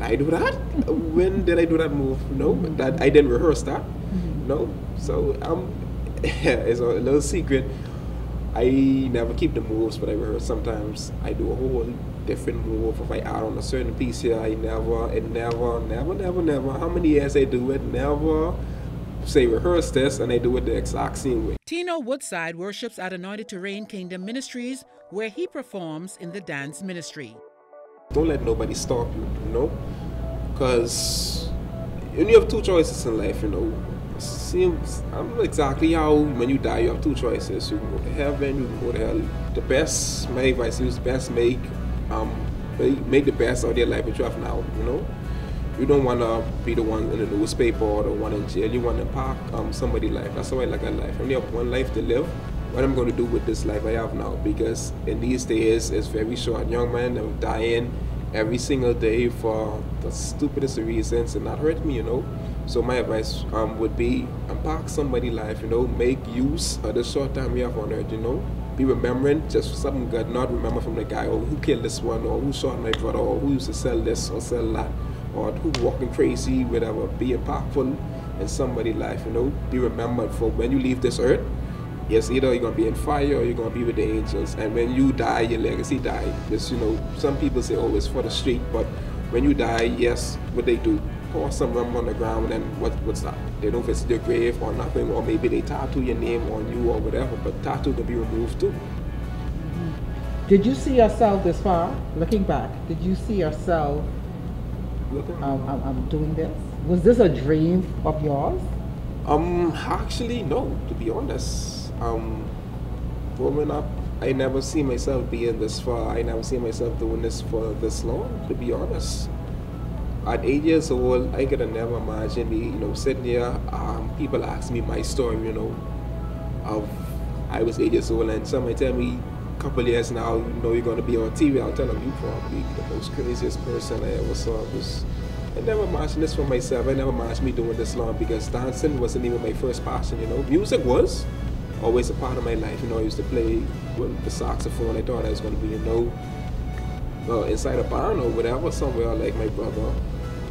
I do that? When did I do that move? No, that I didn't rehearse that. No, so it's a little secret. I never keep the moves, but I rehearse. Sometimes I do a whole different move. If I add on a certain piece here, I never, how many years I do it, never say rehearse this, and I do it the exact same way. Tino Woodside worships at Anointed to Reign Kingdom Ministries, where he performs in the dance ministry. Don't let nobody stop you, you know, because you have two choices in life, you know. Seems I'm exactly how when you die you have two choices. You can go to heaven, you can go to hell. The best, my advice is best make the best out of your life that you have now, you know. You don't want to be the one in the newspaper or the one in jail. You want to impact somebody's life. That's how I look at life. I only have one life to live. What I'm going to do with this life I have now, because in these days it's very short. Young men are dying every single day for the stupidest of reasons, and that hurt me, you know. So my advice would be impact somebody's life, you know. Make use of the short time we have on earth, you know. Be remembering just something good, not remember from the guy, or who killed this one, or who shot my brother, or who used to sell this or sell that, or who walking crazy, whatever. Be impactful in somebody's life, you know. Be remembered for when you leave this earth. Yes, either you're going to be in fire or you're going to be with the angels. And when you die, your legacy die. Just, you know, some people say, oh, it's for the street. But when you die, yes, what they do, pour some rum on the ground, and what's that? They don't visit your grave or nothing, or maybe they tattoo your name on you or whatever, but tattoo can be removed too. Did you see yourself this far, looking back? Did you see yourself doing this? Was this a dream of yours? Actually, no, to be honest. Growing up, I never see myself being this far. I never see myself doing this for this long, to be honest. At 8 years old, I could have never imagined me, you know, sitting here. People ask me my story, you know, I was 8 years old, and somebody tell me a couple of years now, you know, you're going to be on TV. I'll tell them, you probably the most craziest person I ever saw. I never imagined this for myself. I never imagined me doing this long, because dancing wasn't even my first passion, you know. Music was always a part of my life, you know. I used to play with the saxophone. I thought I was going to be, you know, inside a band or whatever, somewhere like my brother.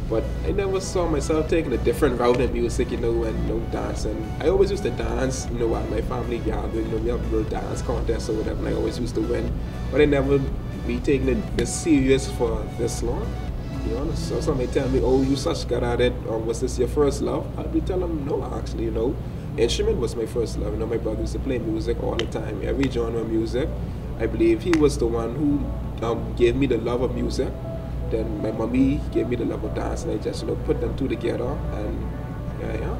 But I never saw myself taking a different route in music, you know, and, you know, dancing. I always used to dance, you know, at my family gathering. You know, we have a little dance contest or whatever, and I always used to win. But I never be taking it this serious for this long, to be honest. So somebody tell me, oh, you such good at it, or was this your first love? I'd be telling them, no, actually, you know. Instrument was my first love. You know, my brother used to play music all the time, every genre of music. I believe he was the one who gave me the love of music. Then my mommy gave me the love of dance, and I just, you know, put them two together, and yeah.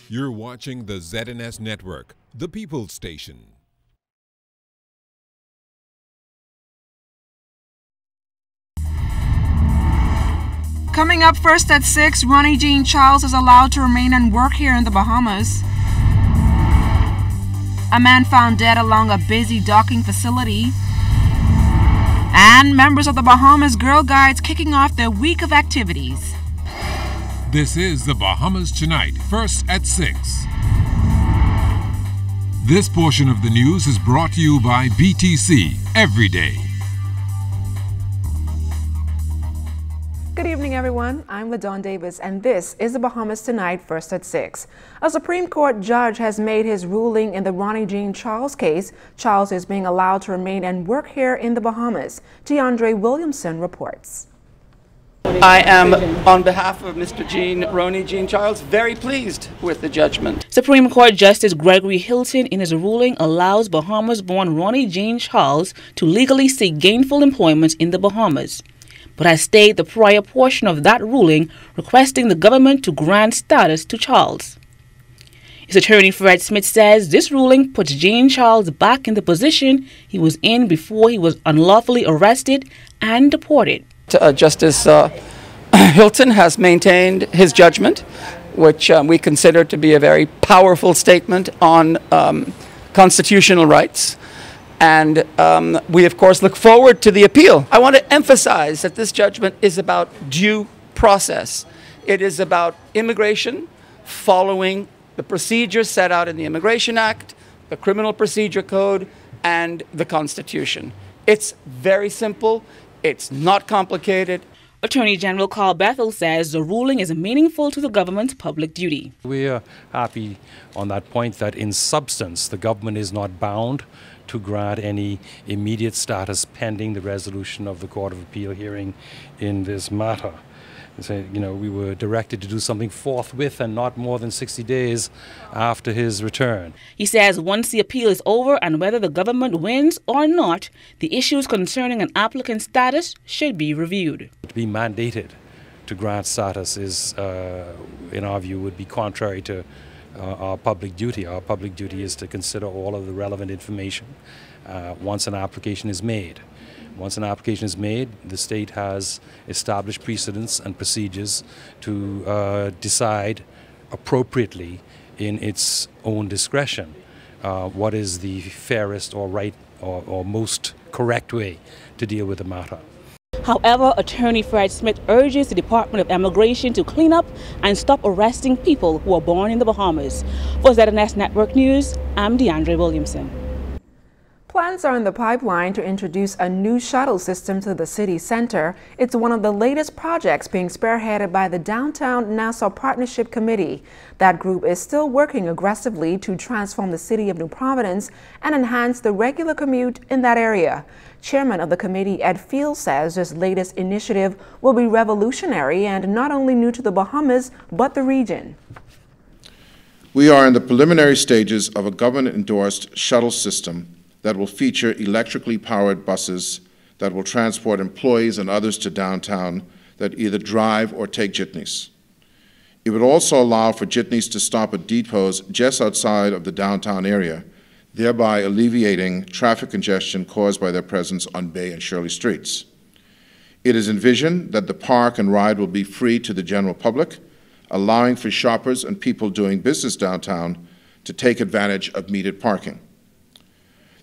You're watching the ZNS Network, the People's Station. Coming up first at 6, Ronnie Jean Charles is allowed to remain and work here in the Bahamas. A man found dead along a busy docking facility. And members of the Bahamas Girl Guides kicking off their week of activities. This is the Bahamas Tonight, first at 6. This portion of the news is brought to you by BTC, every day. Good evening, everyone. I'm LaDawn Davis, and this is the Bahamas Tonight, first at 6. A Supreme Court judge has made his ruling in the Ronnie Jean Charles case. Charles is being allowed to remain and work here in the Bahamas. DeAndre Williamson reports. I am, on behalf of Mr. Ronnie Jean Charles, very pleased with the judgment. Supreme Court Justice Gregory Hilton, in his ruling, allows Bahamas-born Ronnie Jean Charles to legally seek gainful employment in the Bahamas, but has stayed the prior portion of that ruling, requesting the government to grant status to Charles. His attorney Fred Smith says this ruling puts Jean Charles back in the position he was in before he was unlawfully arrested and deported. Justice Hilton has maintained his judgment. which we consider to be a very powerful statement on constitutional rights. And we, of course, look forward to the appeal. I want to emphasize that this judgment is about due process. It is about immigration following the procedures set out in the Immigration Act, the Criminal Procedure Code, and the Constitution. It's very simple. It's not complicated. Attorney General Carl Bethel says the ruling is meaningful to the government's public duty. We are happy on that point that in substance the government is not bound to grant any immediate status pending the resolution of the Court of Appeal hearing in this matter. So, we were directed to do something forthwith and not more than 60 days after his return. He says once the appeal is over and whether the government wins or not, the issues concerning an applicant's status should be reviewed. To be mandated to grant status is, in our view, would be contrary to our public duty. Our public duty is to consider all of the relevant information once an application is made. Once an application is made, the state has established precedents and procedures to decide appropriately in its own discretion what is the fairest or right or most correct way to deal with the matter. However, Attorney Fred Smith urges the Department of Immigration to clean up and stop arresting people who are born in the Bahamas. For ZNS Network News, I'm DeAndre Williamson. Plans are in the pipeline to introduce a new shuttle system to the city center. It's one of the latest projects being spearheaded by the Downtown Nassau Partnership Committee. That group is still working aggressively to transform the city of New Providence and enhance the regular commute in that area. Chairman of the committee, Ed Field, says this latest initiative will be revolutionary and not only new to the Bahamas, but the region. We are in the preliminary stages of a government-endorsed shuttle system that will feature electrically powered buses that will transport employees and others to downtown that either drive or take jitneys. It would also allow for jitneys to stop at depots just outside of the downtown area, thereby alleviating traffic congestion caused by their presence on Bay and Shirley streets. It is envisioned that the park and ride will be free to the general public, allowing for shoppers and people doing business downtown to take advantage of metered parking.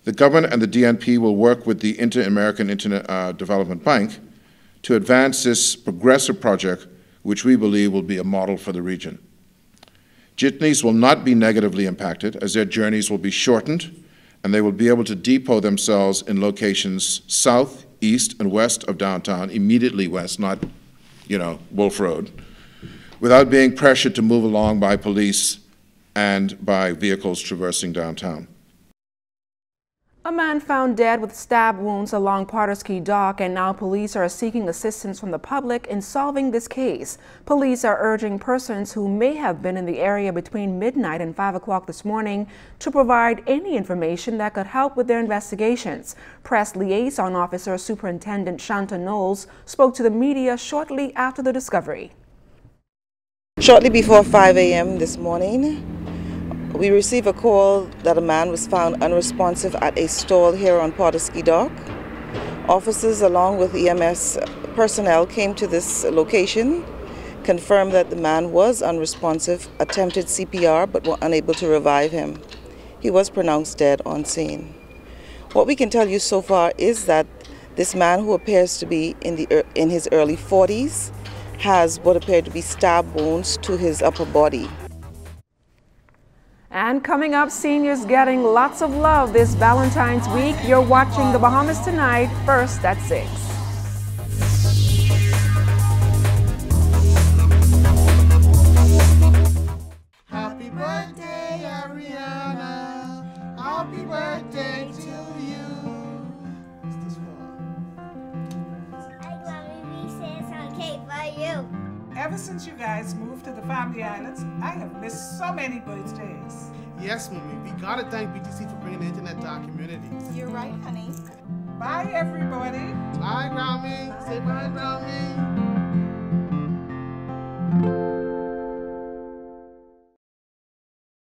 The government and the DNP will work with the Inter-American Development Bank to advance this progressive project, which we believe will be a model for the region. Jitneys will not be negatively impacted as their journeys will be shortened and they will be able to depot themselves in locations south, east, and west of downtown, immediately west, not, Wolf Road, without being pressured to move along by police and by vehicles traversing downtown. A man found dead with stab wounds along Potters Key Dock, and now police are seeking assistance from the public in solving this case. Police are urging persons who may have been in the area between midnight and 5 o'clock this morning to provide any information that could help with their investigations. Press Liaison Officer Superintendent Shanta Knowles spoke to the media shortly after the discovery. Shortly before 5 a.m. this morning, we received a call that a man was found unresponsive at a stall here on Potters Key Dock. Officers along with EMS personnel came to this location, confirmed that the man was unresponsive, attempted CPR but were unable to revive him. He was pronounced dead on scene. What we can tell you so far is that this man, who appears to be in his early 40s, has what appeared to be stab wounds to his upper body. And coming up, seniors getting lots of love this Valentine's week. You're watching The Bahamas Tonight, first at 6. Happy birthday, Ariana. Happy birthday to you. What's this for? I got me some cake for you. Ever since you guys moved to the Family Islands, I have missed so many birthdays. Yes, Mimi. We gotta thank BTC for bringing the internet to our community. You're right, honey. Bye, everybody. Bye, Grammy. Say bye, Grammy.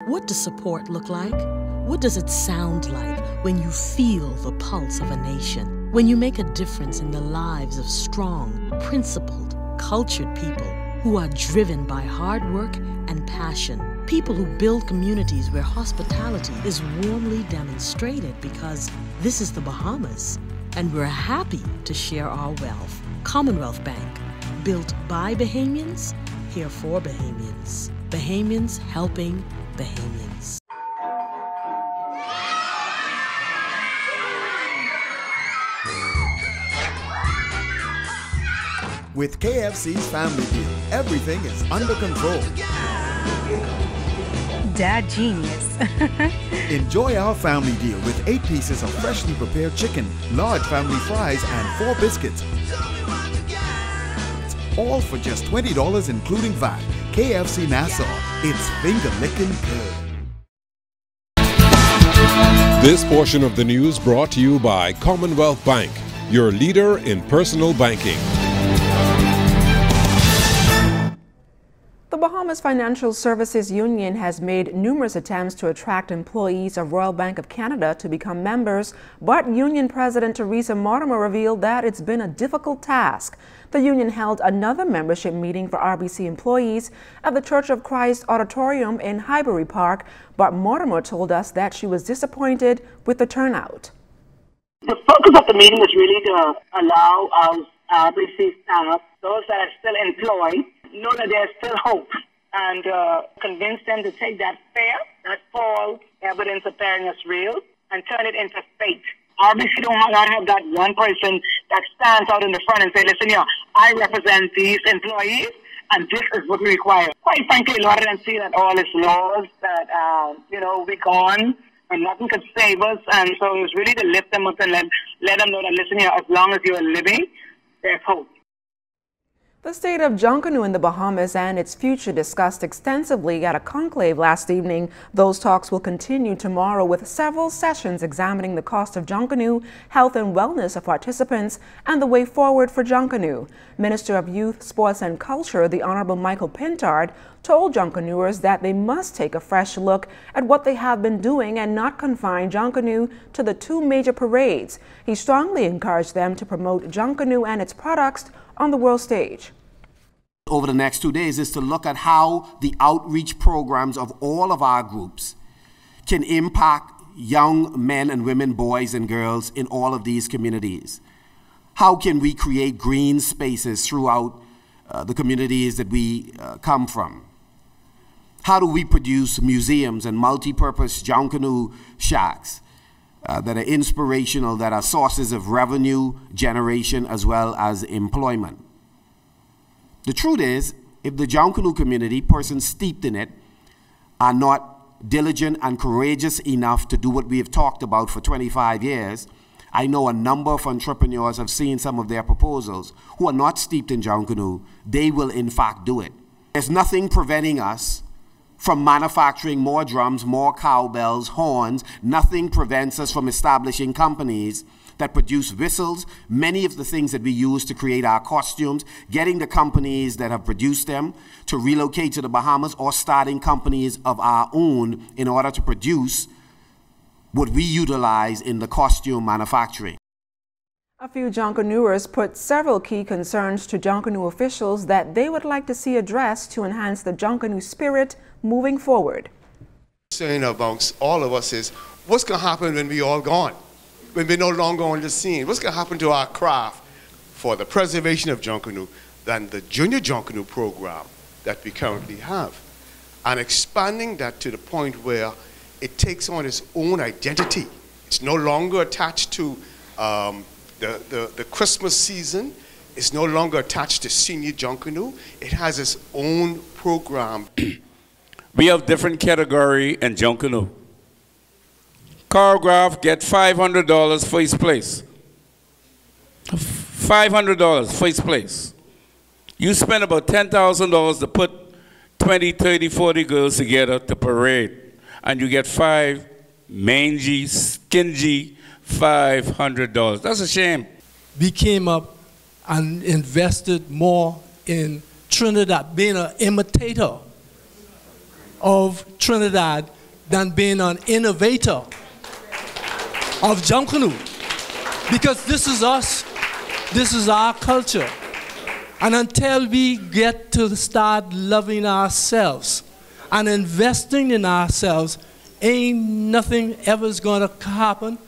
What does support look like? What does it sound like when you feel the pulse of a nation? When you make a difference in the lives of strong, principled, cultured people? who are driven by hard work and passion. People who build communities where hospitality is warmly demonstrated, because this is the Bahamas, and we're happy to share our wealth. Commonwealth Bank, built by Bahamians, here for Bahamians. Bahamians helping Bahamians. With KFC's Family Deal, everything is under control. Dad genius. Enjoy our family deal with 8 pieces of freshly prepared chicken, large family fries, and 4 biscuits. All for just $20 including VAT. KFC Nassau, it's finger-licking good. This portion of the news brought to you by Commonwealth Bank, your leader in personal banking. The Bahamas Financial Services Union has made numerous attempts to attract employees of Royal Bank of Canada to become members, but Union President Teresa Mortimer revealed that it's been a difficult task. The union held another membership meeting for RBC employees at the Church of Christ Auditorium in Highbury Park, but Mortimer told us that she was disappointed with the turnout. The focus of the meeting was really to allow us RBC staff, those that are still employed, know that there's still hope, and convince them to take that fear, that false evidence appearing as real, and turn it into faith. RBC don't not have that one person that stands out in the front and say, listen here, I represent these employees, and this is what we require. Quite frankly, rather than see that all is lost, that, we're gone, and nothing could save us, and so it was really to lift them up and let them know that, listen here, as long as you're living, there's hope. The state of Junkanoo in the Bahamas and its future discussed extensively at a conclave last evening. Those talks will continue tomorrow with several sessions examining the cost of Junkanoo, health and wellness of participants, and the way forward for Junkanoo. Minister of Youth, Sports and Culture, the Honorable Michael Pintard, told Junkanooers that they must take a fresh look at what they have been doing and not confine Junkanoo to the 2 major parades. He strongly encouraged them to promote Junkanoo and its products on the world stage. Over the next 2 days is to look at how the outreach programs of all of our groups can impact young men and women, boys and girls in all of these communities. How can we create green spaces throughout the communities that we come from? How do we produce museums and multi-purpose Junkanoo shacks that are inspirational, that are sources of revenue generation as well as employment? The truth is, if the Junkanoo community, persons steeped in it, are not diligent and courageous enough to do what we have talked about for 25 years, I know a number of entrepreneurs have seen some of their proposals who are not steeped in Junkanoo. They will in fact do it. There's nothing preventing us from manufacturing more drums, more cowbells, horns. Nothing prevents us from establishing companies that produce whistles, many of the things that we use to create our costumes, getting the companies that have produced them to relocate to the Bahamas, or starting companies of our own in order to produce what we utilize in the costume manufacturing. A few Junkanooers put several key concerns to Junkanoo officials that they would like to see addressed to enhance the Junkanoo spirit moving forward. Concern amongst all of us is, what's going to happen when we're all gone? When we're no longer on the scene? What's going to happen to our craft for the preservation of Junkanoo than the Junior Junkanoo program that we currently have? And expanding that to the point where it takes on its own identity. It's no longer attached to the Christmas season. It's no longer attached to Senior Junkanoo. It has its own program. We have different category in Junkanoo. Choreograph get $500 for his place. $500 for his place. You spend about $10,000 to put 20, 30, 40 girls together to parade, and you get 5 mangy, skingy, $500. That's a shame. We came up and invested more in Trinidad, being an imitator of Trinidad than being an innovator of Junkanoo. Because this is us, this is our culture. And until we get to start loving ourselves and investing in ourselves, ain't nothing ever's going to happen.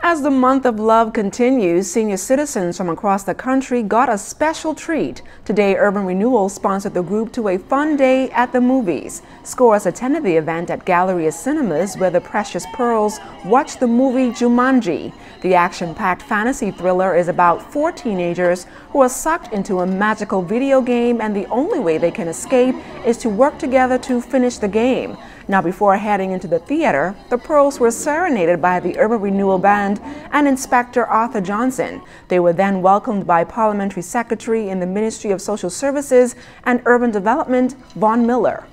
As the month of love continues, senior citizens from across the country got a special treat. Today, Urban Renewal sponsored the group to a fun day at the movies. Scores attended the event at Galleria Cinemas, where the Precious Pearls watched the movie Jumanji. The action-packed fantasy thriller is about 4 teenagers who are sucked into a magical video game, and the only way they can escape is to work together to finish the game. Now, before heading into the theater, the Pearls were serenaded by the Urban Renewal Band and Inspector Arthur Johnson. They were then welcomed by Parliamentary Secretary in the Ministry of Social Services and Urban Development, Vaughn Miller.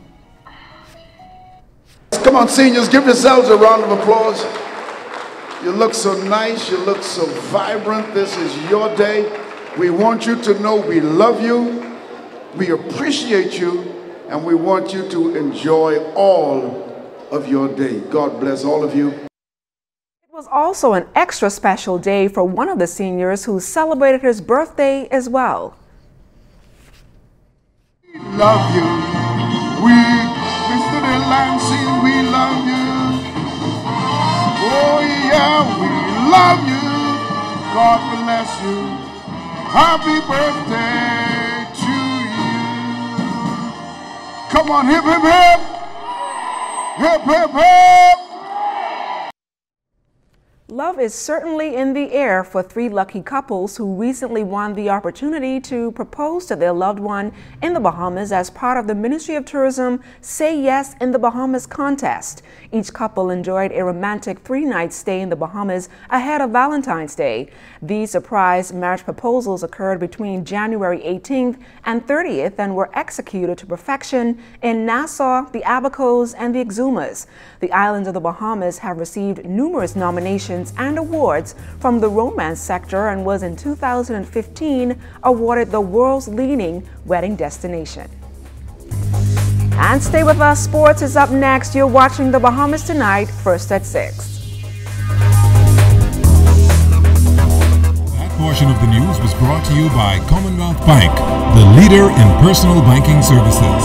Come on, seniors, give yourselves a round of applause. You look so nice, you look so vibrant. This is your day. We want you to know we love you, we appreciate you, and we want you to enjoy all of your day. God bless all of you. It was also an extra special day for one of the seniors who celebrated his birthday as well. We love you. Mr. Delancey, we love you. Oh yeah, we love you. God bless you. Happy birthday to you. Come on, hip, hip, hip. Hip, hip, hip. Love is certainly in the air for 3 lucky couples who recently won the opportunity to propose to their loved one in the Bahamas as part of the Ministry of Tourism Say Yes in the Bahamas contest. Each couple enjoyed a romantic 3-night stay in the Bahamas ahead of Valentine's Day. These surprise marriage proposals occurred between January 18th and 30th and were executed to perfection in Nassau, the Abacos, and the Exumas. The islands of the Bahamas have received numerous nominations and awards from the romance sector and was in 2015 awarded the world's leading wedding destination. And stay with us. Sports is up next. You're watching The Bahamas Tonight, first at 6. That portion of the news was brought to you by Commonwealth Bank, the leader in personal banking services.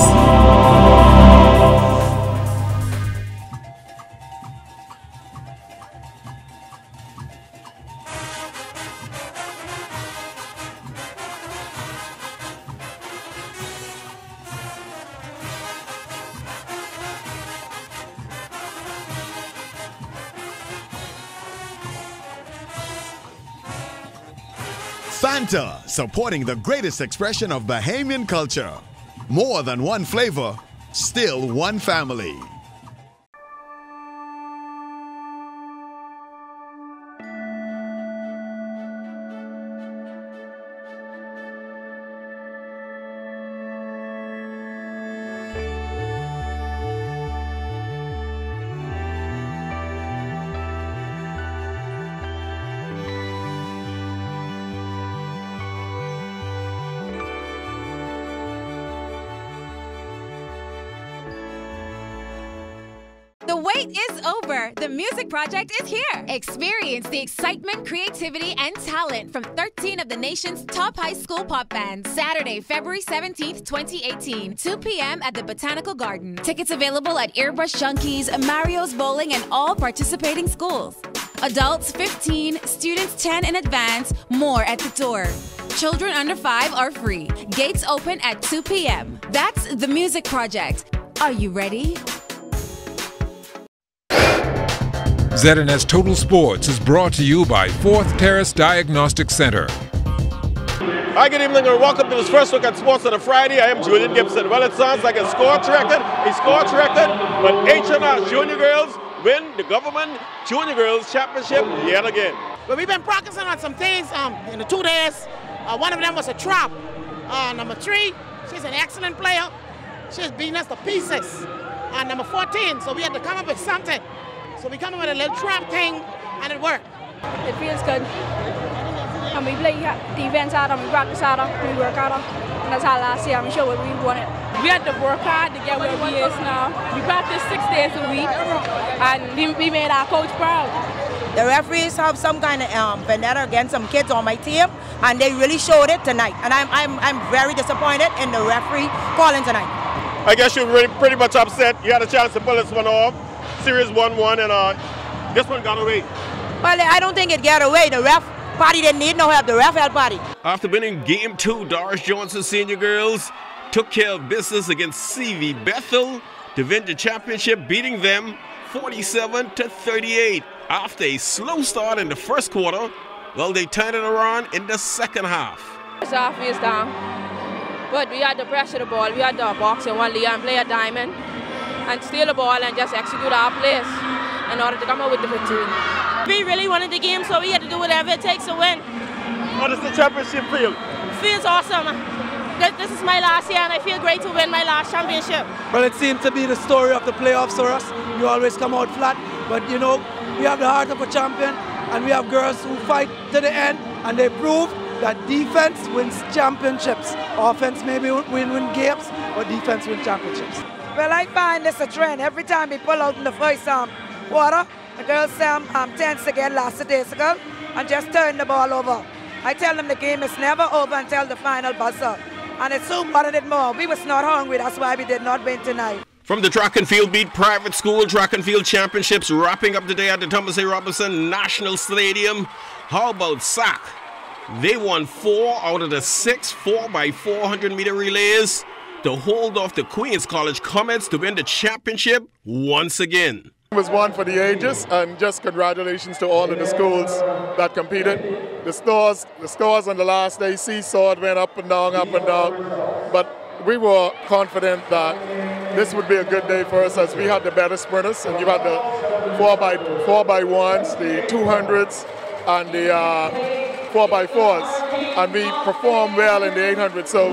Fanta, supporting the greatest expression of Bahamian culture. More than one flavor, still one family. The wait is over. The Music Project is here. Experience the excitement, creativity, and talent from 13 of the nation's top high school pop bands. Saturday, February 17th, 2018, 2 p.m. at the Botanical Garden. Tickets available at Airbrush Junkies, Mario's Bowling, and all participating schools. Adults 15, students 10 in advance, more at the door. Children under 5 are free. Gates open at 2 p.m. That's the Music Project. Are you ready? ZNS Total Sports is brought to you by 4th Terrace Diagnostic Center. Hi, good evening and welcome to this first look at sports on a Friday. I am Julian Gibson. Well, it sounds like a scorch record, but H&R Junior Girls win the Government Junior Girls Championship yet again. Well, we've been practicing on some things in the 2 days. One of them was a trap. Number 3, she's an excellent player. She's beating us to pieces. Number 14, so we had to come up with something. So we come up with a little trap thing, and it worked. It feels good. And we play defense hard, and we practice hard, and we work harder. And that's how last year, I'm sure we won it. We had to work hard to get where we is now. We practice 6 days a week, and we made our coach proud. The referees have some kind of vendetta against some kids on my team, and they really showed it tonight. And I'm very disappointed in the referee calling tonight. I guess you're really pretty much upset. You had a chance to pull this one off. Series 1-1, and this one got away. Well, I don't think it got away. The ref party didn't need no help. The ref helped party. After winning Game 2, Doris Johnson Senior Girls took care of business against CV Bethel to win the championship, beating them 47-38. After a slow start in the first quarter, well, they turned it around in the second half. First half is down, but we had to pressure the ball. We had to box in one lead and play a diamond and steal the ball and just execute our plays in order to come up with the victory. We really wanted the game, so we had to do whatever it takes to win. How does the championship feel? Feels awesome. This is my last year, and I feel great to win my last championship. Well, it seemed to be the story of the playoffs for us. You always come out flat, but you know, we have the heart of a champion, and we have girls who fight to the end, and they proved that defense wins championships. Offense maybe win games, but defense wins championships. Well, I find this a trend. Every time we pull out in the first quarter, the girls tends to get lackadaisical and just turn the ball over. I tell them the game is never over until the final buzzer. And it soon wanted it more. We was not hungry, that's why we did not win tonight. From the track and field beat, private school track and field championships wrapping up today at the Thomas A. Robinson National Stadium. How about SAC? They won 4 out of the 6 4x400 meter relays to hold off the Queens College Comets to win the championship once again. It was one for the ages, and just congratulations to all of the schools that competed. The scores on the last day seesawed, went up and down, but we were confident that this would be a good day for us as we had the better sprinters, and you had the 4x1s, the 200s, and the 4x4s, and we performed well in the 800s. So,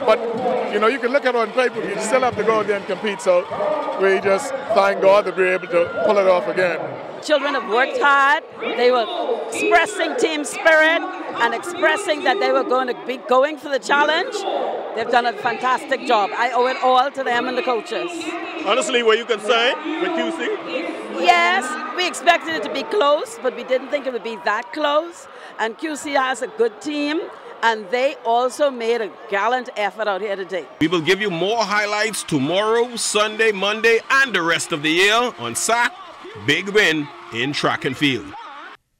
but you know, you can look at it on paper, you still have to go out there and compete. So we just thank God that we were able to pull it off again. Children have worked hard. They were expressing team spirit and expressing that they were going to be going for the challenge. They've done a fantastic job. I owe it all to them and the coaches. Honestly, were you concerned with QC? Yes, we expected it to be close, but we didn't think it would be that close. And QC has a good team, and they also made a gallant effort out here today. We will give you more highlights tomorrow, Sunday, Monday, and the rest of the year on SAC Big Win in Track and Field.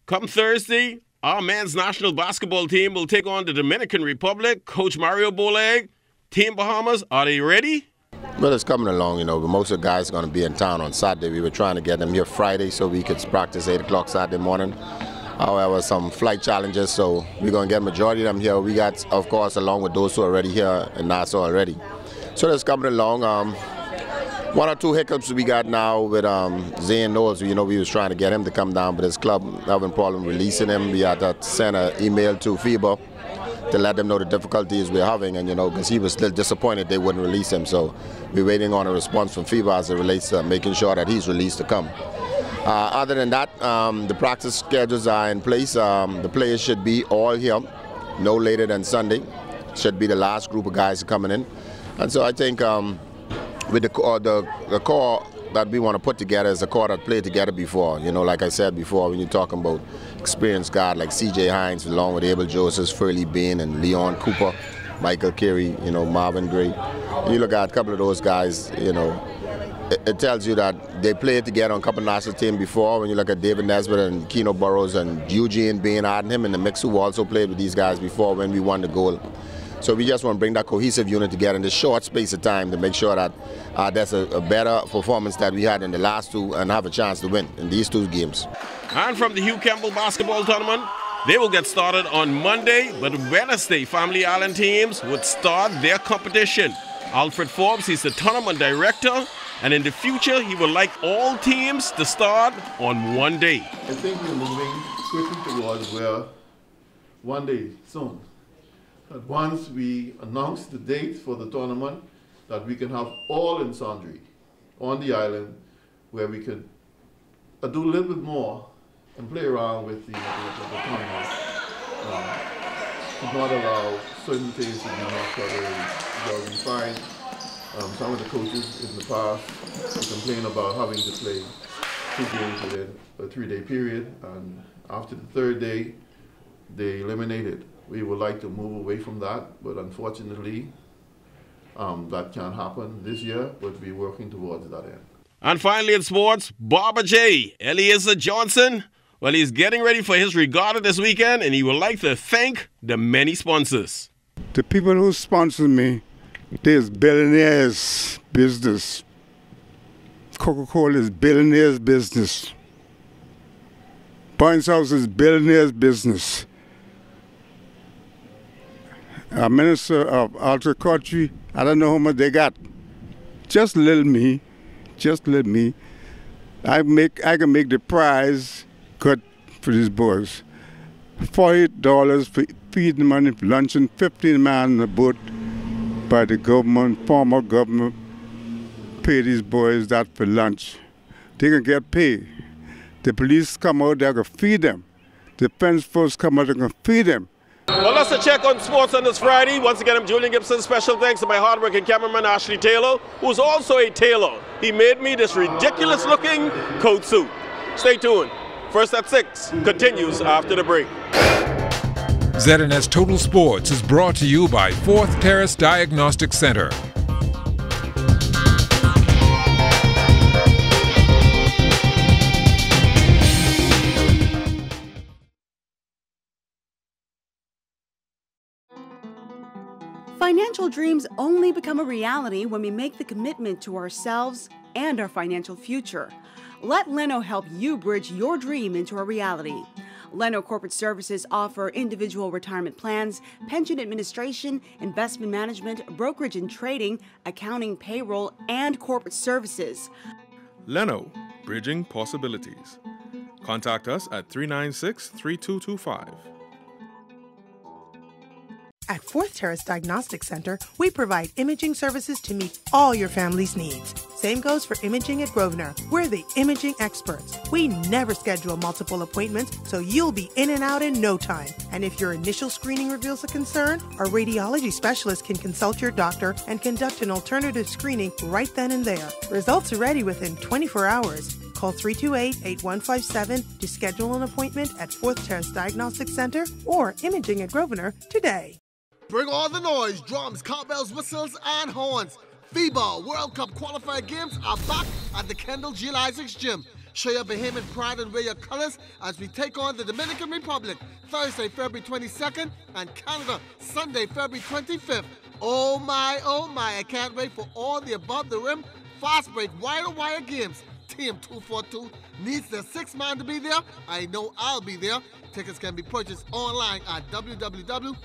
Come Thursday, our men's national basketball team will take on the Dominican Republic. Coach Mario Boleg, Team Bahamas, are they ready? Well, it's coming along, you know, but most of the guys are going to be in town on Saturday. We were trying to get them here Friday so we could practice 8 o'clock Saturday morning. However, some flight challenges, so we're going to get majority of them here. We got, of course, along with those who are already here in Nassau already. So that's coming along. 1 or 2 hiccups we got now with Zane Knowles. You know, we was trying to get him to come down, but his club having problem releasing him. We had to send an email to FIBA to let them know the difficulties we're having, and you know, because he was still disappointed they wouldn't release him. So we're waiting on a response from FIBA as it relates to making sure that he's released to come. Other than that, the practice schedules are in place. The players should be all here no later than Sunday. Should be the last group of guys coming in. And so I think with the core that we want to put together is a core that played together before. You know, like I said before, when you're talking about experienced guys like C.J. Hines, along with Abel Joseph, Furley Bain, and Leon Cooper, Michael Carey, you know, Marvin Gray. And you look at a couple of those guys, you know, it tells you that they played together on a couple of national teams before. When you look at David Nesbitt and Keno Burrows and Eugene Bain, adding him in the mix, who also played with these guys before when we won the gold. So we just want to bring that cohesive unit together in this short space of time to make sure that there's a better performance that we had in the last 2 and have a chance to win in these 2 games. And from the Hugh Campbell basketball tournament, they will get started on Monday, but Wednesday, Family Island teams would start their competition. Alfred Forbes, he's the tournament director, and in the future, he would like all teams to start on one day. I think we're moving quickly towards where one day, soon, that once we announce the date for the tournament, that we can have all in Sundry on the island where we could do a little bit more and play around with the tournament. To not allow certain things to be not covered. We find some of the coaches in the past who complain about having to play 2 games within a 3-day period, and after the 3rd day, they eliminated. We would like to move away from that, but unfortunately, that can't happen this year, but we're working towards that end. And finally in sports, Barber J, Eliezer Johnson. Well, he's getting ready for his regatta this weekend, and he would like to thank the many sponsors. The people who sponsor me, there's billionaires business. Coca-Cola is billionaires business. Barnes House is billionaires business. A minister of horticulture, I don't know how much they got. Just little me. Just let me. I can make the prize cut for these boys. $40 for feeding money, luncheon, 15 man on the boat by the government, former government, pay these boys that for lunch. They can get paid. The police come out, they can feed them. The defense force come out, they can feed them. Well, that's a check on sports on this Friday. Once again, I'm Julian Gibson. Special thanks to my hardworking cameraman, Ashley Taylor, who's also a tailor. He made me this ridiculous-looking coat suit. Stay tuned. First at 6 continues after the break. ZNS Total Sports is brought to you by 4th Terrace Diagnostic Center. Financial dreams only become a reality when we make the commitment to ourselves and our financial future. Let Leno help you bridge your dream into a reality. Leno Corporate Services offer individual retirement plans, pension administration, investment management, brokerage and trading, accounting, payroll, and corporate services. Leno, bridging possibilities. Contact us at 396-3225. At 4th Terrace Diagnostic Center, we provide imaging services to meet all your family's needs. Same goes for imaging at Grosvenor. We're the imaging experts. We never schedule multiple appointments, so you'll be in and out in no time. And if your initial screening reveals a concern, our radiology specialist can consult your doctor and conduct an alternative screening right then and there. Results are ready within 24 hours. Call 328-8157 to schedule an appointment at 4th Terrace Diagnostic Center or Imaging at Grosvenor today. Bring all the noise, drums, cowbells, whistles, and horns. FIBA World Cup qualifier games are back at the Kendall G. Isaacs Gym. Show your Bahamian pride and wear your colors as we take on the Dominican Republic Thursday, February 22nd, and Canada Sunday, February 25th. Oh my, I can't wait for all the above the rim, fast break, wire games. Team 242 needs their 6th man to be there. I know I'll be there. Tickets can be purchased online at www.etix.com.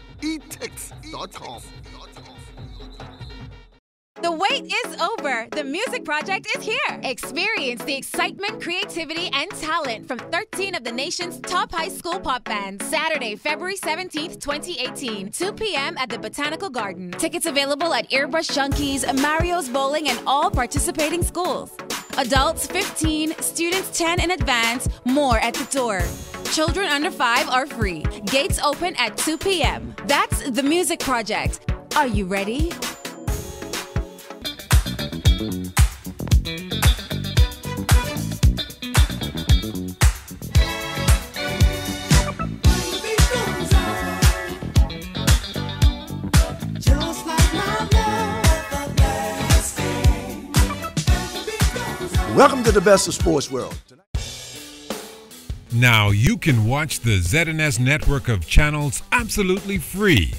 The wait is over. The Music Project is here. Experience the excitement, creativity, and talent from 13 of the nation's top high school pop bands. Saturday, February 17th, 2018, 2 p.m. at the Botanical Garden. Tickets available at Airbrush Junkies, Mario's Bowling, and all participating schools. Adults 15, students 10 in advance, more at the door. Children under 5 are free. Gates open at 2 p.m. That's the Music Project. Are you ready? Welcome to the best of sports world. Now you can watch the ZNS network of channels absolutely free.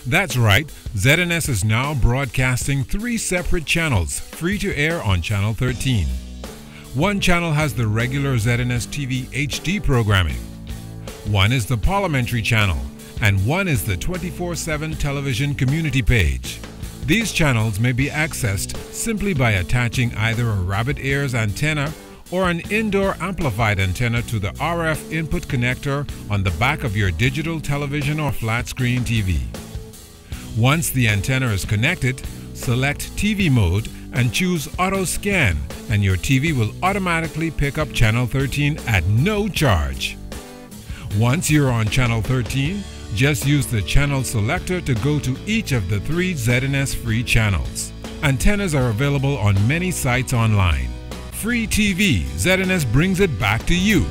That's right, ZNS is now broadcasting 3 separate channels, free to air on Channel 13. One channel has the regular ZNS TV HD programming. One is the Parliamentary channel, and one is the 24/7 television community page. These channels may be accessed simply by attaching either a rabbit ears antenna or an indoor amplified antenna to the RF input connector on the back of your digital television or flat screen TV. Once the antenna is connected, select TV mode and choose Auto Scan, and your TV will automatically pick up Channel 13 at no charge. Once you're on Channel 13, just use the channel selector to go to each of the 3 ZNS free channels. Antennas are available on many sites online. Free TV, ZNS brings it back to you.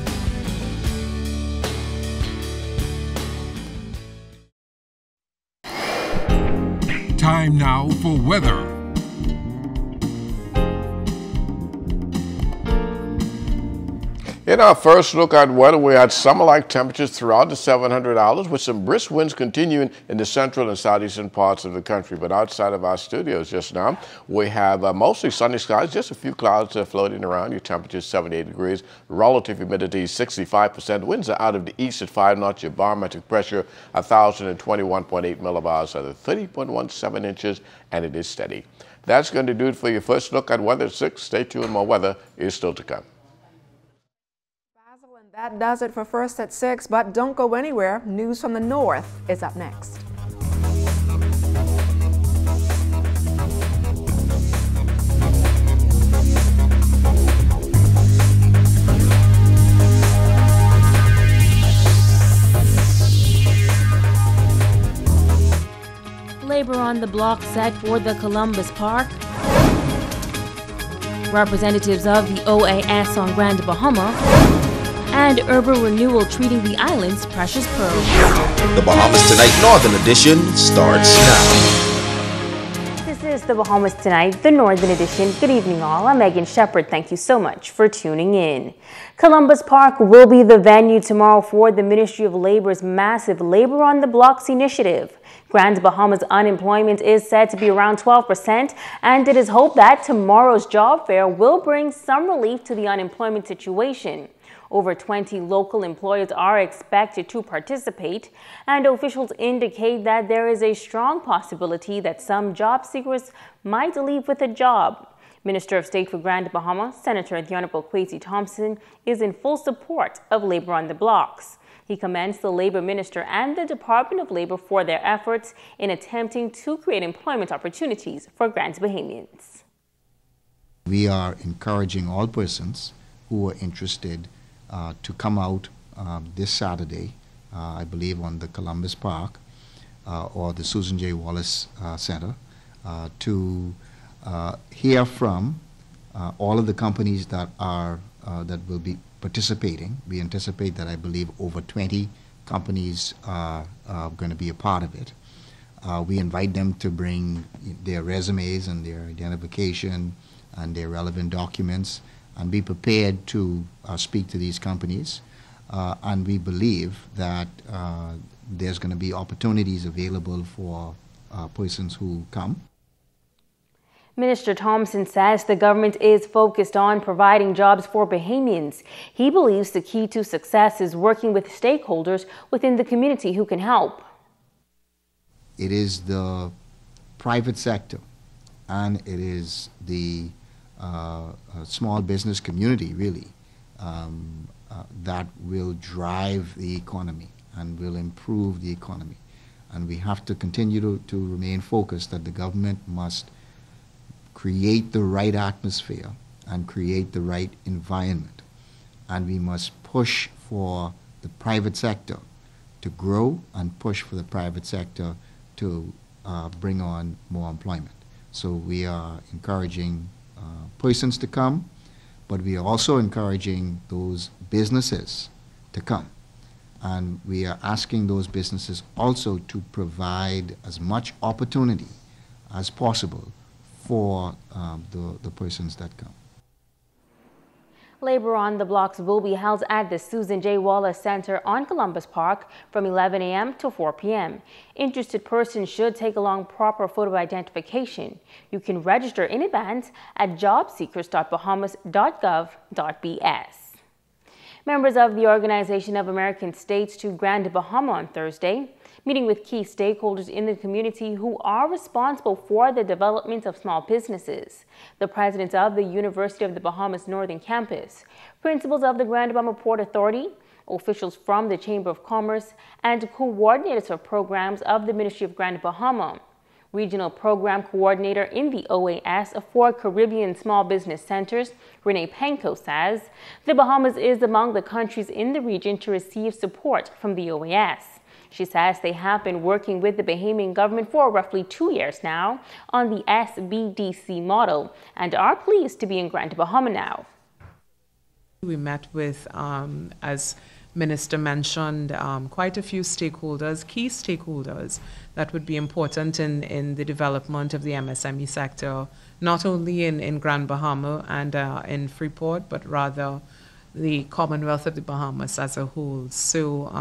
Time now for weather. In our first look at weather, we had summer-like temperatures throughout the 700 hours with some brisk winds continuing in the central and southeastern parts of the country. But outside of our studios just now, we have mostly sunny skies, just a few clouds floating around. Your temperature is 78 degrees, relative humidity 65%. Winds are out of the east at 5 knots. Your barometric pressure 1,021.8 millibars at 30.17 inches, and it is steady. That's going to do it for your first look at weather at 6. Stay tuned, more weather is still to come. That does it for First at 6, but don't go anywhere. News from the North is up next. Labor on the block set for the Columbus Park. Representatives of the OAS on Grand Bahama. And urban renewal treating the island's precious pearls. The Bahamas Tonight Northern Edition starts now. This is the Bahamas Tonight, the Northern Edition. Good evening all, I'm Megan Shepard. Thank you so much for tuning in. Columbus Park will be the venue tomorrow for the Ministry of Labor's massive Labor on the Blocks initiative. Grand Bahama's unemployment is said to be around 12%, and it is hoped that tomorrow's job fair will bring some relief to the unemployment situation. Over 20 local employers are expected to participate, and officials indicate that there is a strong possibility that some job seekers might leave with a job. Minister of State for Grand Bahama, Senator the Honorable Kwesi Thompson, is in full support of Labor on the Blocks. He commends the Labor Minister and the Department of Labor for their efforts in attempting to create employment opportunities for Grand Bahamians. We are encouraging all persons who are interested to come out this Saturday, I believe on the Columbus Park or the Susan J. Wallace Center, to hear from all of the companies that that will be participating. We anticipate that I believe over 20 companies are going to be a part of it. We invite them to bring their resumes and their identification and their relevant documents and be prepared to speak to these companies. And we believe that there's going to be opportunities available for persons who come. Minister Thompson says the government is focused on providing jobs for Bahamians. He believes the key to success is working with stakeholders within the community who can help. It is the private sector and it is the small business community, really, that will drive the economy and will improve the economy. And we have to continue to remain focused that the government must create the right atmosphere and create the right environment. And we must push for the private sector to grow and push for the private sector to bring on more employment. So we are encouraging persons to come, but we are also encouraging those businesses to come. And we are asking those businesses also to provide as much opportunity as possible for the persons that come. Labor on the Blocks will be held at the Susan J. Wallace Center on Columbus Park from 11 a.m. to 4 p.m. Interested persons should take along proper photo identification. You can register in advance at jobseekers.bahamas.gov.bs. Members of the Organization of American States to Grand Bahama on Thursday, meeting with key stakeholders in the community who are responsible for the development of small businesses. The president of the University of the Bahamas Northern Campus, principals of the Grand Bahama Port Authority, officials from the Chamber of Commerce, and coordinators of programs of the Ministry of Grand Bahama. Regional Program Coordinator in the OAS for Caribbean Small Business Centers, Renee Penko, says the Bahamas is among the countries in the region to receive support from the OAS. She says they have been working with the Bahamian government for roughly 2 years now on the SBDC model and are pleased to be in Grand Bahama now. We met with, as Minister mentioned, quite a few stakeholders, key stakeholders that would be important in the development of the MSME sector, not only in Grand Bahama and in Freeport, but rather the Commonwealth of the Bahamas as a whole. So